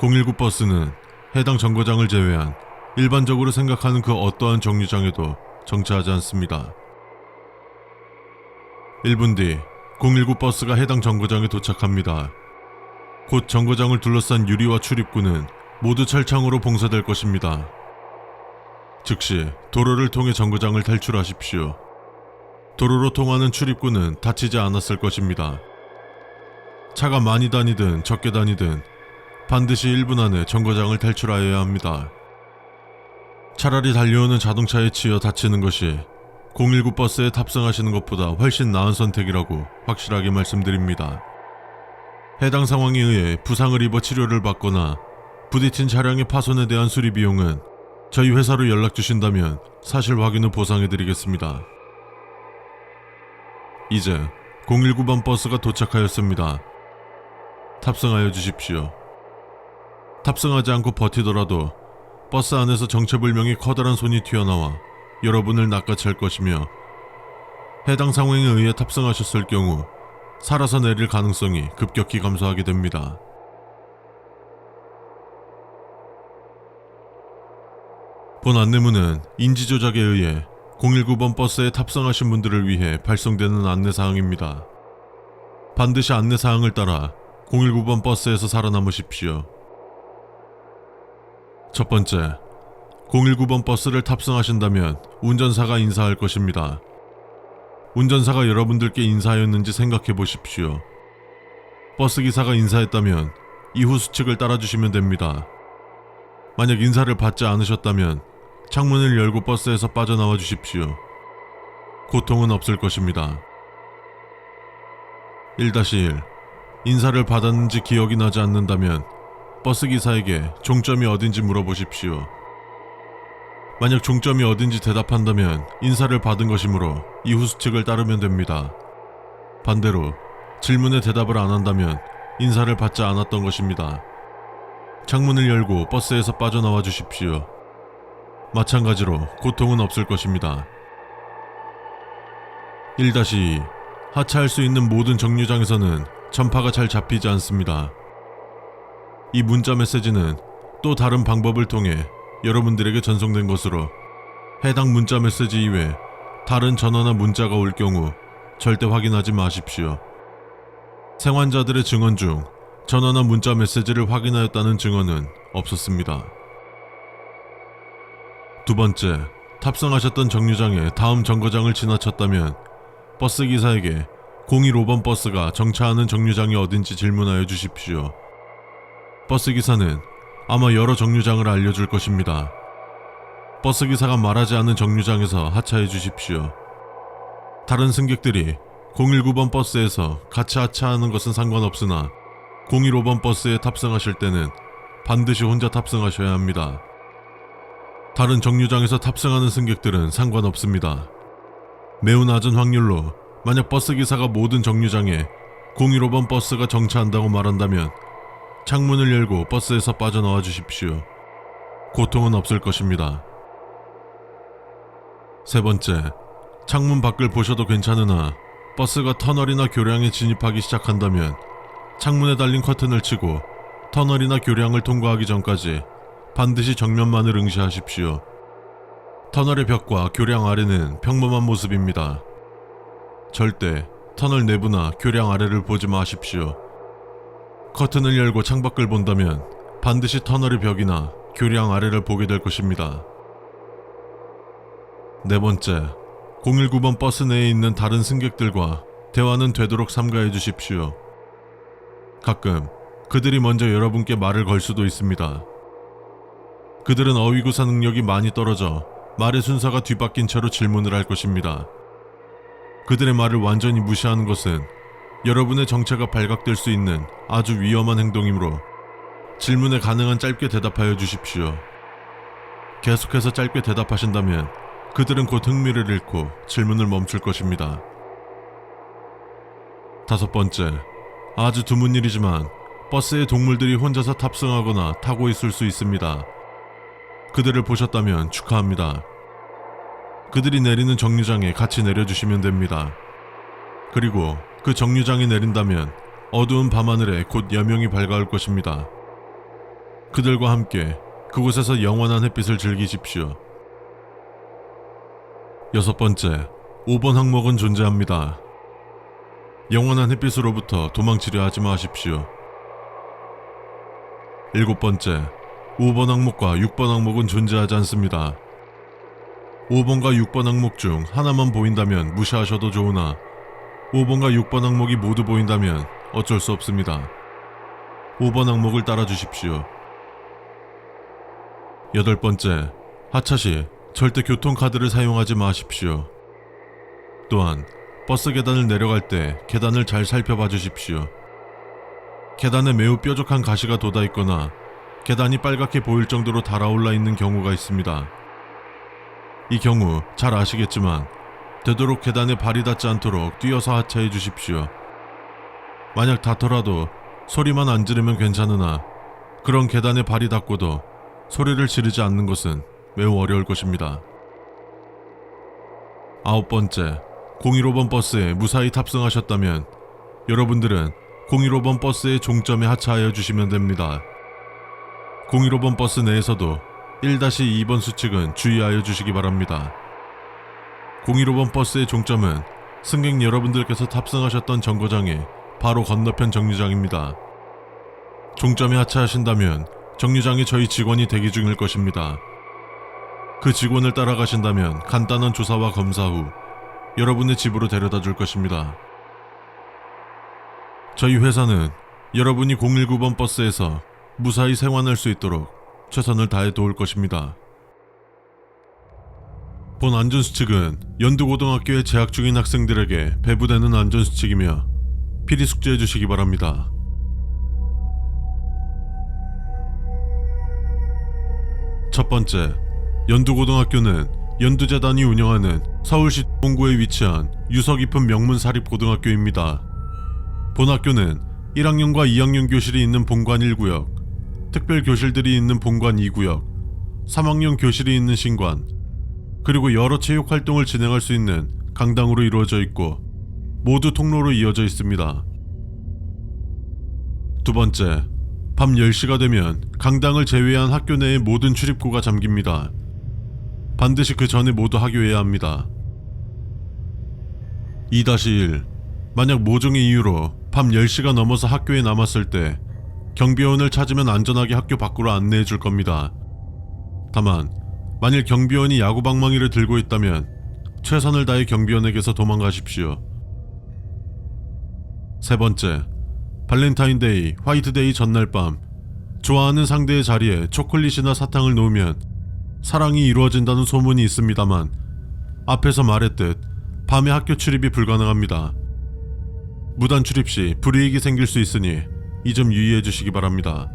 019 버스는 해당 정거장을 제외한 일반적으로 생각하는 그 어떠한 정류장에도 정차하지 않습니다. 1분 뒤 019 버스가 해당 정거장에 도착합니다. 곧 정거장을 둘러싼 유리와 출입구는 모두 철창으로 봉쇄될 것입니다. 즉시 도로를 통해 정거장을 탈출하십시오. 도로로 통하는 출입구는 닫히지 않았을 것입니다. 차가 많이 다니든 적게 다니든 반드시 1분 안에 정거장을 탈출하여야 합니다. 차라리 달려오는 자동차에 치여 다치는 것이 019 버스에 탑승하시는 것보다 훨씬 나은 선택이라고 확실하게 말씀드립니다. 해당 상황에 의해 부상을 입어 치료를 받거나 부딪힌 차량의 파손에 대한 수리 비용은 저희 회사로 연락 주신다면 사실 확인 후 보상해드리겠습니다. 이제 019번 버스가 도착하였습니다. 탑승하여 주십시오. 탑승하지 않고 버티더라도 버스 안에서 정체불명의 커다란 손이 튀어나와 여러분을 낚아챌 것이며 해당 상황에 의해 탑승하셨을 경우 살아서 내릴 가능성이 급격히 감소하게 됩니다. 본 안내문은 인지조작에 의해 019번 버스에 탑승하신 분들을 위해 발송되는 안내사항입니다. 반드시 안내사항을 따라 019번 버스에서 살아남으십시오. 첫 번째, 019번 버스를 탑승하신다면 운전사가 인사할 것입니다. 운전사가 여러분들께 인사하였는지 생각해 보십시오. 버스기사가 인사했다면 이후 수칙을 따라주시면 됩니다. 만약 인사를 받지 않으셨다면 창문을 열고 버스에서 빠져나와 주십시오. 고통은 없을 것입니다. 1-1. 인사를 받았는지 기억이 나지 않는다면 버스기사에게 종점이 어딘지 물어보십시오. 만약 종점이 어딘지 대답한다면 인사를 받은 것이므로 이후 수칙을 따르면 됩니다. 반대로 질문에 대답을 안 한다면 인사를 받지 않았던 것입니다. 창문을 열고 버스에서 빠져나와 주십시오. 마찬가지로 고통은 없을 것입니다. 1-2. 하차할 수 있는 모든 정류장에서는 전파가 잘 잡히지 않습니다. 이 문자 메시지는 또 다른 방법을 통해 여러분들에게 전송된 것으로 해당 문자 메시지 이외 다른 전화나 문자가 올 경우 절대 확인하지 마십시오. 생환자들의 증언 중 전화나 문자 메시지를 확인하였다는 증언은 없었습니다. 두 번째, 탑승하셨던 정류장에 다음 정거장을 지나쳤다면 버스기사에게 015번 버스가 정차하는 정류장이 어딘지 질문하여 주십시오. 버스기사는 아마 여러 정류장을 알려줄 것입니다. 버스기사가 말하지 않은 정류장에서 하차해 주십시오. 다른 승객들이 019번 버스에서 같이 하차하는 것은 상관없으나 015번 버스에 탑승하실 때는 반드시 혼자 탑승하셔야 합니다. 다른 정류장에서 탑승하는 승객들은 상관없습니다. 매우 낮은 확률로 만약 버스기사가 모든 정류장에 015번 버스가 정차한다고 말한다면 창문을 열고 버스에서 빠져나와 주십시오. 고통은 없을 것입니다. 세 번째, 창문 밖을 보셔도 괜찮으나 버스가 터널이나 교량에 진입하기 시작한다면 창문에 달린 커튼을 치고 터널이나 교량을 통과하기 전까지 반드시 정면만을 응시하십시오. 터널의 벽과 교량 아래는 평범한 모습입니다. 절대 터널 내부나 교량 아래를 보지 마십시오. 커튼을 열고 창밖을 본다면 반드시 터널의 벽이나 교량 아래를 보게 될 것입니다. 네 번째, 019번 버스 내에 있는 다른 승객들과 대화는 되도록 삼가해 주십시오. 가끔 그들이 먼저 여러분께 말을 걸 수도 있습니다. 그들은 어휘구사 능력이 많이 떨어져 말의 순서가 뒤바뀐 채로 질문을 할 것입니다. 그들의 말을 완전히 무시하는 것은 여러분의 정체가 발각될 수 있는 아주 위험한 행동이므로 질문에 가능한 짧게 대답하여 주십시오. 계속해서 짧게 대답하신다면 그들은 곧 흥미를 잃고 질문을 멈출 것입니다. 다섯 번째, 아주 드문 일이지만 버스에 동물들이 혼자서 탑승하거나 타고 있을 수 있습니다. 그들을 보셨다면 축하합니다. 그들이 내리는 정류장에 같이 내려주시면 됩니다. 그리고 그 정류장에 내린다면 어두운 밤하늘에 곧 여명이 밝아올 것입니다. 그들과 함께 그곳에서 영원한 햇빛을 즐기십시오. 6번째, 5번 항목은 존재합니다. 영원한 햇빛으로부터 도망치려 하지 마십시오. 7번째, 5번 항목과 6번 항목은 존재하지 않습니다. 5번과 6번 항목 중 하나만 보인다면 무시하셔도 좋으나 5번과 6번 항목이 모두 보인다면 어쩔 수 없습니다. 5번 항목을 따라 주십시오. 8번째, 하차 시 절대 교통카드를 사용하지 마십시오. 또한 버스 계단을 내려갈 때 계단을 잘 살펴봐 주십시오. 계단에 매우 뾰족한 가시가 돋아 있거나 계단이 빨갛게 보일 정도로 달아올라 있는 경우가 있습니다. 이 경우 잘 아시겠지만 되도록 계단에 발이 닿지 않도록 뛰어서 하차해 주십시오. 만약 닿더라도 소리만 안 지르면 괜찮으나 그런 계단에 발이 닿고도 소리를 지르지 않는 것은 매우 어려울 것입니다. 9번째, 015번 버스에 무사히 탑승하셨다면 여러분들은 015번 버스의 종점에 하차하여 주시면 됩니다. 015번 버스 내에서도 1-2번 수칙은 주의하여 주시기 바랍니다. 015번 버스의 종점은 승객 여러분들께서 탑승하셨던 정거장의 바로 건너편 정류장입니다. 종점에 하차하신다면 정류장에 저희 직원이 대기 중일 것입니다. 그 직원을 따라가신다면 간단한 조사와 검사 후 여러분의 집으로 데려다 줄 것입니다. 저희 회사는 여러분이 019번 버스에서 무사히 생활할 수 있도록 최선을 다해 도울 것입니다. 본 안전수칙은 연두고등학교에 재학 중인 학생들에게 배부되는 안전수칙이며 필히 숙지해 주시기 바랍니다. 첫 번째, 연두고등학교는 연두재단이 운영하는 서울시 동구에 위치한 유서 깊은 명문 사립고등학교입니다. 본 학교는 1학년과 2학년 교실이 있는 본관 1구역, 특별 교실들이 있는 본관 2구역, 3학년 교실이 있는 신관, 그리고 여러 체육 활동을 진행할 수 있는 강당으로 이루어져 있고 모두 통로로 이어져 있습니다. 두 번째, 밤 10시가 되면 강당을 제외한 학교 내의 모든 출입구가 잠깁니다. 반드시 그 전에 모두 하교해야 합니다. 2-1. 만약 모종의 이유로 밤 10시가 넘어서 학교에 남았을 때 경비원을 찾으면 안전하게 학교 밖으로 안내해 줄 겁니다. 다만 만일 경비원이 야구방망이를 들고 있다면 최선을 다해 경비원에게서 도망가십시오. 세 번째, 발렌타인데이, 화이트데이 전날 밤 좋아하는 상대의 자리에 초콜릿이나 사탕을 놓으면 사랑이 이루어진다는 소문이 있습니다만 앞에서 말했듯 밤에 학교 출입이 불가능합니다. 무단 출입 시 불이익이 생길 수 있으니 이 점 유의해 주시기 바랍니다.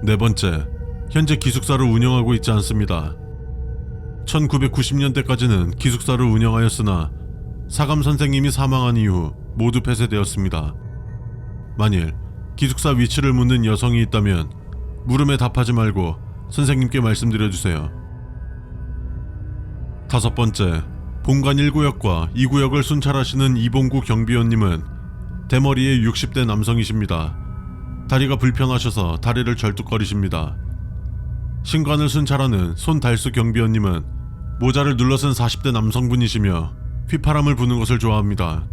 네 번째, 현재 기숙사를 운영하고 있지 않습니다. 1990년대까지는 기숙사를 운영하였으나 사감 선생님이 사망한 이후 모두 폐쇄되었습니다. 만일 기숙사 위치를 묻는 여성이 있다면 물음에 답하지 말고 선생님께 말씀드려주세요. 다섯 번째, 본관 1구역과 2구역을 순찰하시는 이봉구 경비원님은 대머리의 60대 남성이십니다. 다리가 불편하셔서 다리를 절뚝거리십니다. 신관을 순찰하는 손달수 경비원님은 모자를 눌러쓴 40대 남성분이시며 휘파람을 부는 것을 좋아합니다.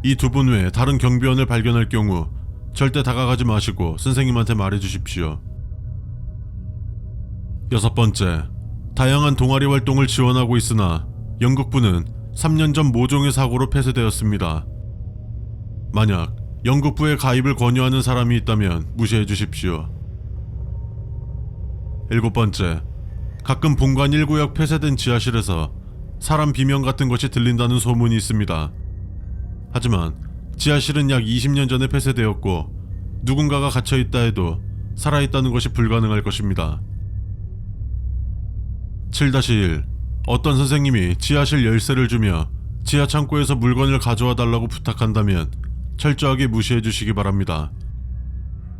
이 두 분 외에 다른 경비원을 발견할 경우 절대 다가가지 마시고 선생님한테 말해주십시오. 여섯 번째, 다양한 동아리 활동을 지원하고 있으나 연극부는 3년 전 모종의 사고로 폐쇄되었습니다. 만약 연극부에 가입을 권유하는 사람이 있다면 무시해 주십시오. 일곱 번째, 가끔 본관 1구역 폐쇄된 지하실에서 사람 비명 같은 것이 들린다는 소문이 있습니다. 하지만 지하실은 약 20년 전에 폐쇄되었고 누군가가 갇혀있다 해도 살아있다는 것이 불가능할 것입니다. 7-1. 어떤 선생님이 지하실 열쇠를 주며 지하 창고에서 물건을 가져와 달라고 부탁한다면 철저하게 무시해 주시기 바랍니다.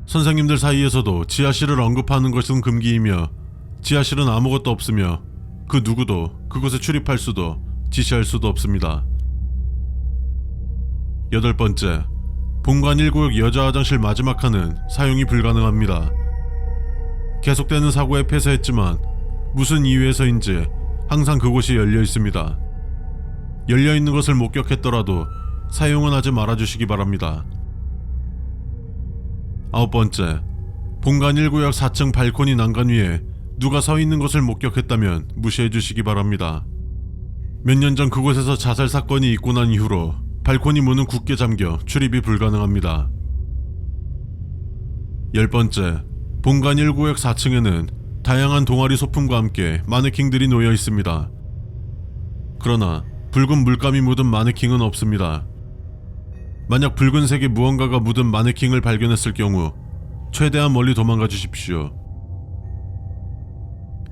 선생님들 사이에서도 지하실을 언급하는 것은 금기이며 지하실은 아무것도 없으며 그 누구도 그곳에 출입할 수도 지시할 수도 없습니다. 8번째, 본관 1구역 여자 화장실 마지막 칸은 사용이 불가능합니다. 계속되는 사고에 폐쇄했지만 무슨 이유에서인지 항상 그곳이 열려 있습니다. 열려 있는 것을 목격했더라도 사용은 하지 말아주시기 바랍니다. 9번째, 본관 1구역 4층 발코니 난간 위에 누가 서 있는 것을 목격했다면 무시해 주시기 바랍니다. 몇 년 전 그곳에서 자살 사건이 있고 난 이후로 발코니 문은 굳게 잠겨 출입이 불가능합니다. 10번째, 본관 1구역 4층에는 다양한 동아리 소품과 함께 마네킹들이 놓여 있습니다. 그러나 붉은 물감이 묻은 마네킹은 없습니다. 만약 붉은색의 무언가가 묻은 마네킹을 발견했을 경우 최대한 멀리 도망가 주십시오.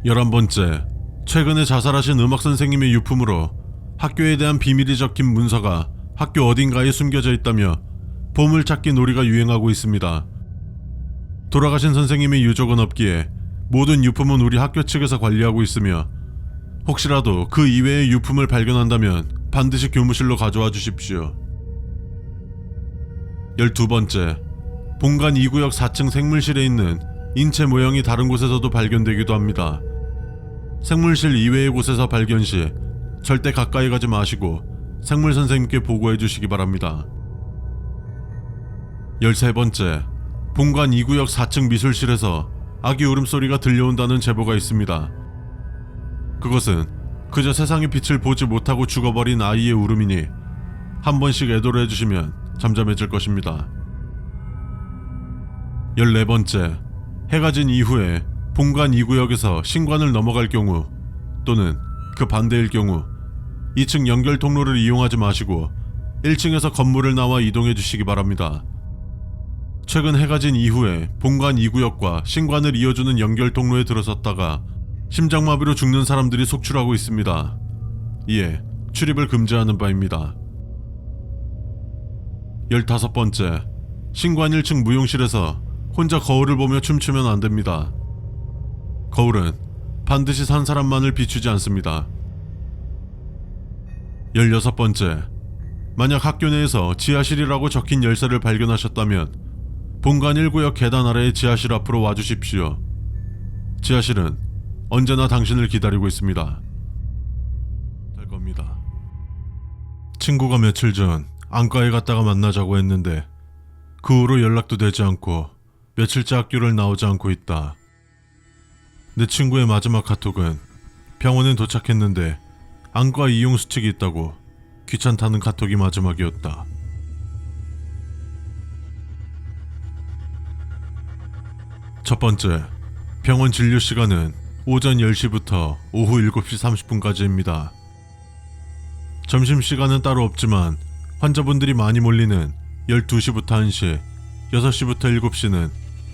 11번째, 최근에 자살하신 음악 선생님의 유품으로 학교에 대한 비밀이 적힌 문서가 학교 어딘가에 숨겨져 있다며 보물찾기 놀이가 유행하고 있습니다. 돌아가신 선생님의 유족은 없기에 모든 유품은 우리 학교 측에서 관리하고 있으며 혹시라도 그 이외의 유품을 발견한다면 반드시 교무실로 가져와 주십시오. 12번째, 본관 2구역 4층 생물실에 있는 인체 모형이 다른 곳에서도 발견되기도 합니다. 생물실 이외의 곳에서 발견 시 절대 가까이 가지 마시고 생물 선생님께 보고해 주시기 바랍니다. 13번째, 본관 2구역 4층 미술실에서 아기 울음소리가 들려온다는 제보가 있습니다. 그것은 그저 세상의 빛을 보지 못하고 죽어버린 아이의 울음이니 한 번씩 애도를 해주시면 잠잠해질 것입니다. 14번째, 해가 진 이후에 본관 2구역에서 신관을 넘어갈 경우 또는 그 반대일 경우 2층 연결 통로를 이용하지 마시고 1층에서 건물을 나와 이동해 주시기 바랍니다. 최근 해가 진 이후에 본관 2구역과 신관을 이어주는 연결 통로에 들어섰다가 심장마비로 죽는 사람들이 속출하고 있습니다. 이에 출입을 금지하는 바입니다. 15번째, 신관 1층 무용실에서 혼자 거울을 보며 춤추면 안됩니다. 거울은 반드시 산 사람만을 비추지 않습니다. 16번째, 만약 학교 내에서 지하실이라고 적힌 열쇠를 발견하셨다면 본관 1구역 계단 아래의 지하실 앞으로 와주십시오. 지하실은 언제나 당신을 기다리고 있습니다. 될 겁니다. 친구가 며칠 전 안과에 갔다가 만나자고 했는데 그 후로 연락도 되지 않고 며칠째 학교를 나오지 않고 있다. 내 친구의 마지막 카톡은 병원에 도착했는데 안과 이용 수칙이 있다고 귀찮다는 카톡이 마지막이었다. 첫 번째, 병원 진료 시간은 오전 10시부터 오후 7시 30분까지입니다. 점심시간은 따로 없지만 환자분들이 많이 몰리는 12시부터 1시, 6시부터 7시는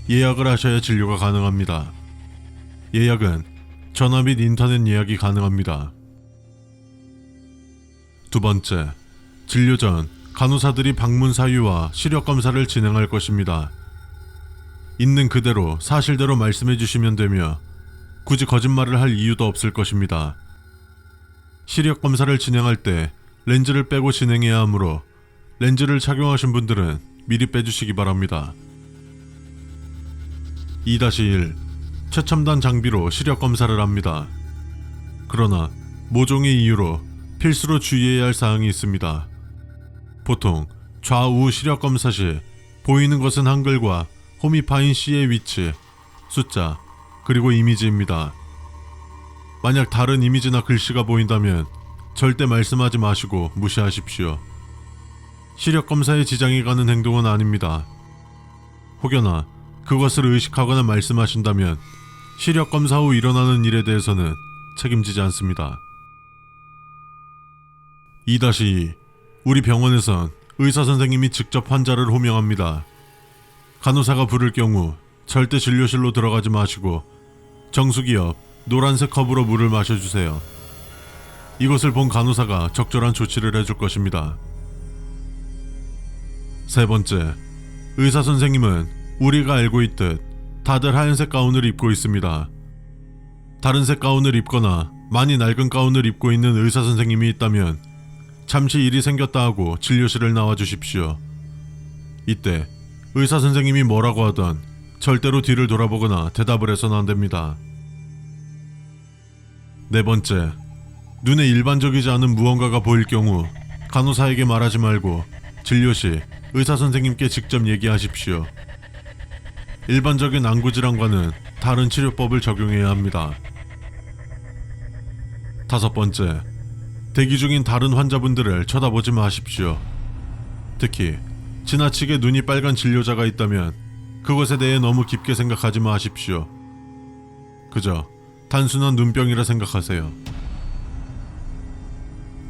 예약을 하셔야 진료가 가능합니다. 예약은 전화 및 인터넷 예약이 가능합니다. 두 번째, 진료 전 간호사들이 방문 사유와 시력 검사를 진행할 것입니다. 있는 그대로 사실대로 말씀해 주시면 되며 굳이 거짓말을 할 이유도 없을 것입니다. 시력 검사를 진행할 때 렌즈를 빼고 진행해야 하므로 렌즈를 착용하신 분들은 미리 빼주시기 바랍니다. 2-1. 최첨단 장비로 시력 검사를 합니다. 그러나 모종의 이유로 필수로 주의해야 할 사항이 있습니다. 보통 좌우 시력 검사 시 보이는 것은 한글과 호미파인 C의 위치, 숫자, 그리고 이미지입니다. 만약 다른 이미지나 글씨가 보인다면 절대 말씀하지 마시고 무시하십시오. 시력 검사에 지장이 가는 행동은 아닙니다. 혹여나 그것을 의식하거나 말씀하신다면 시력 검사 후 일어나는 일에 대해서는 책임지지 않습니다. 2-2. 우리 병원에선 의사 선생님이 직접 환자를 호명합니다. 간호사가 부를 경우 절대 진료실로 들어가지 마시고 정수기 옆 노란색 컵으로 물을 마셔주세요. 이것을 본 간호사가 적절한 조치를 해줄 것입니다. 세 번째, 의사 선생님은 우리가 알고 있듯 다들 하얀색 가운을 입고 있습니다. 다른 색 가운을 입거나 많이 낡은 가운을 입고 있는 의사 선생님이 있다면 잠시 일이 생겼다 하고 진료실을 나와 주십시오. 이때 의사 선생님이 뭐라고 하던 절대로 뒤를 돌아보거나 대답을 해서는 안 됩니다. 네 번째, 눈에 일반적이지 않은 무언가가 보일 경우 간호사에게 말하지 말고 진료 시 의사 선생님께 직접 얘기하십시오. 일반적인 안구 질환과는 다른 치료법을 적용해야 합니다. 다섯 번째, 대기 중인 다른 환자분들을 쳐다보지 마십시오. 특히 지나치게 눈이 빨간 진료자가 있다면 그것에 대해 너무 깊게 생각하지 마십시오. 그저 단순한 눈병이라 생각하세요.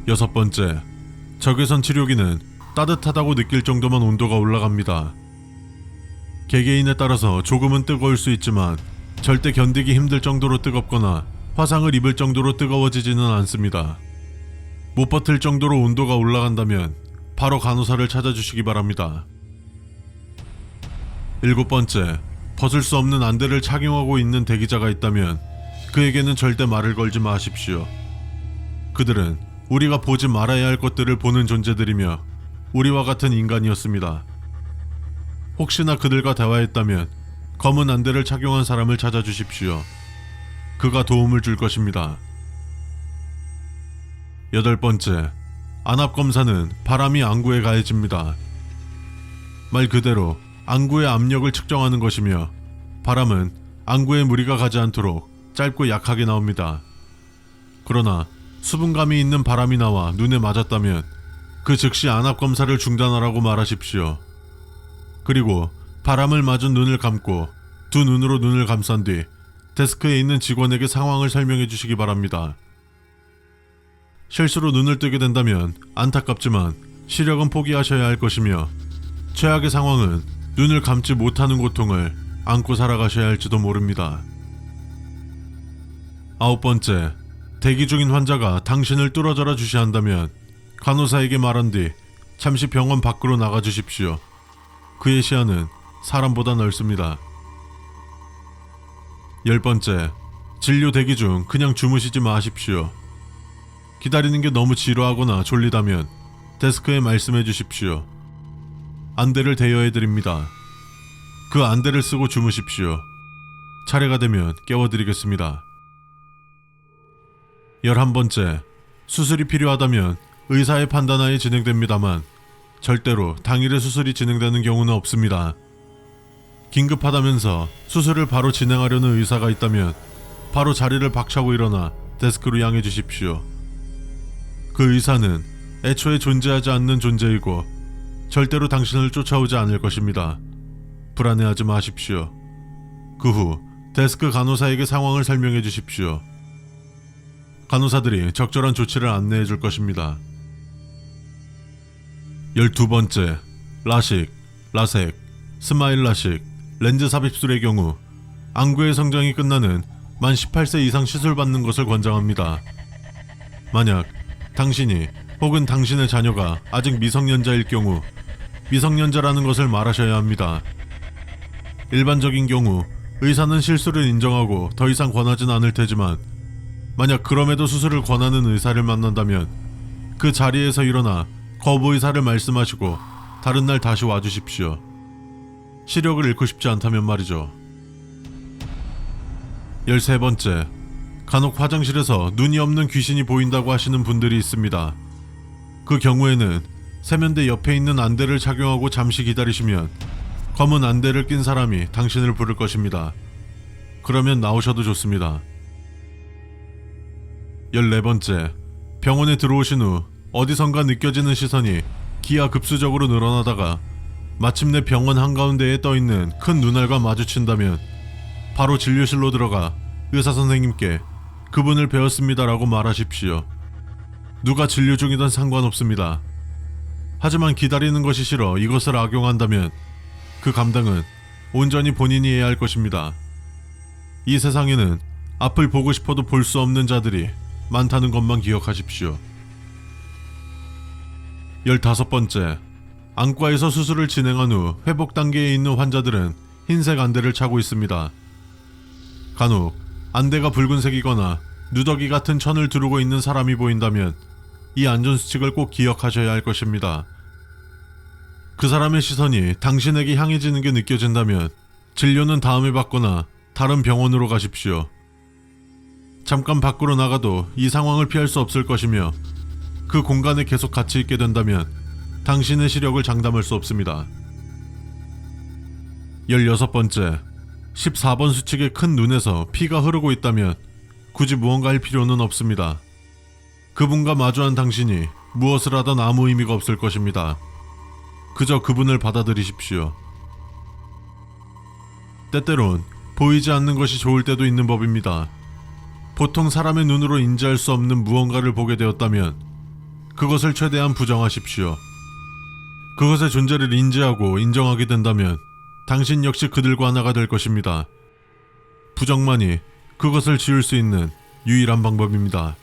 여섯 번째, 적외선 치료기는 따뜻하다고 느낄 정도만 온도가 올라갑니다. 개개인에 따라서 조금은 뜨거울 수 있지만 절대 견디기 힘들 정도로 뜨겁거나 화상을 입을 정도로 뜨거워지지는 않습니다. 못 버틸 정도로 온도가 올라간다면 바로 간호사를 찾아주시기 바랍니다. 일곱 번째, 벗을 수 없는 안대를 착용하고 있는 대기자가 있다면 그에게는 절대 말을 걸지 마십시오. 그들은 우리가 보지 말아야 할 것들을 보는 존재들이며 우리와 같은 인간이었습니다. 혹시나 그들과 대화했다면 검은 안대를 착용한 사람을 찾아주십시오. 그가 도움을 줄 것입니다. 여덟 번째, 안압검사는 바람이 안구에 가해집니다. 말 그대로 안구의 압력을 측정하는 것이며 바람은 안구에 무리가 가지 않도록 짧고 약하게 나옵니다. 그러나 수분감이 있는 바람이 나와 눈에 맞았다면 그 즉시 안압검사를 중단하라고 말하십시오. 그리고 바람을 맞은 눈을 감고 두 눈으로 눈을 감싼 뒤 데스크에 있는 직원에게 상황을 설명해 주시기 바랍니다. 실수로 눈을 뜨게 된다면 안타깝지만 시력은 포기하셔야 할 것이며 최악의 상황은 눈을 감지 못하는 고통을 안고 살아가셔야 할지도 모릅니다. 아홉 번째, 대기 중인 환자가 당신을 뚫어져라 주시한다면 간호사에게 말한 뒤 잠시 병원 밖으로 나가 주십시오. 그의 시야는 사람보다 넓습니다. 열 번째, 진료 대기 중 그냥 주무시지 마십시오. 기다리는 게 너무 지루하거나 졸리다면 데스크에 말씀해 주십시오. 안대를 대여해 드립니다. 그 안대를 쓰고 주무십시오. 차례가 되면 깨워드리겠습니다. 11번째, 수술이 필요하다면 의사의 판단하에 진행됩니다만 절대로 당일에 수술이 진행되는 경우는 없습니다. 긴급하다면서 수술을 바로 진행하려는 의사가 있다면 바로 자리를 박차고 일어나 데스크로 향해 주십시오. 그 의사는 애초에 존재하지 않는 존재이고 절대로 당신을 쫓아오지 않을 것입니다. 불안해하지 마십시오. 그 후 데스크 간호사에게 상황을 설명해 주십시오. 간호사들이 적절한 조치를 안내해 줄 것입니다. 12번째, 라식, 라섹, 스마일 라식, 렌즈 삽입술의 경우 안구의 성장이 끝나는 만 18세 이상 시술받는 것을 권장합니다. 만약 당신이 혹은 당신의 자녀가 아직 미성년자일 경우 미성년자라는 것을 말하셔야 합니다. 일반적인 경우 의사는 실수를 인정하고 더 이상 권하진 않을 테지만 만약 그럼에도 수술을 권하는 의사를 만난다면 그 자리에서 일어나 거부 의사를 말씀하시고 다른 날 다시 와주십시오. 시력을 잃고 싶지 않다면 말이죠. 13번째, 간혹 화장실에서 눈이 없는 귀신이 보인다고 하시는 분들이 있습니다. 그 경우에는 세면대 옆에 있는 안대를 착용하고 잠시 기다리시면 검은 안대를 낀 사람이 당신을 부를 것입니다. 그러면 나오셔도 좋습니다. 14번째, 병원에 들어오신 후 어디선가 느껴지는 시선이 기하급수적으로 늘어나다가 마침내 병원 한가운데에 떠있는 큰 눈알과 마주친다면 바로 진료실로 들어가 의사 선생님께 그분을 배웠습니다라고 말하십시오. 누가 진료 중이든 상관없습니다. 하지만 기다리는 것이 싫어 이것을 악용한다면 그 감당은 온전히 본인이 해야 할 것입니다. 이 세상에는 앞을 보고 싶어도 볼 수 없는 자들이 많다는 것만 기억하십시오. 15번째, 안과에서 수술을 진행한 후 회복 단계에 있는 환자들은 흰색 안대를 차고 있습니다. 간혹 안대가 붉은색이거나 누더기 같은 천을 두르고 있는 사람이 보인다면 이 안전수칙을 꼭 기억하셔야 할 것입니다. 그 사람의 시선이 당신에게 향해지는 게 느껴진다면 진료는 다음에 받거나 다른 병원으로 가십시오. 잠깐 밖으로 나가도 이 상황을 피할 수 없을 것이며 그 공간에 계속 갇혀 있게 된다면 당신의 시력을 장담할 수 없습니다. 16번째, 14번 수칙의 큰 눈에서 피가 흐르고 있다면 굳이 무언가 할 필요는 없습니다. 그분과 마주한 당신이 무엇을 하던 아무 의미가 없을 것입니다. 그저 그분을 받아들이십시오. 때때론 보이지 않는 것이 좋을 때도 있는 법입니다. 보통 사람의 눈으로 인지할 수 없는 무언가를 보게 되었다면 그것을 최대한 부정하십시오. 그것의 존재를 인지하고 인정하게 된다면 당신 역시 그들과 하나가 될 것입니다. 부정만이 그것을 지울 수 있는 유일한 방법입니다.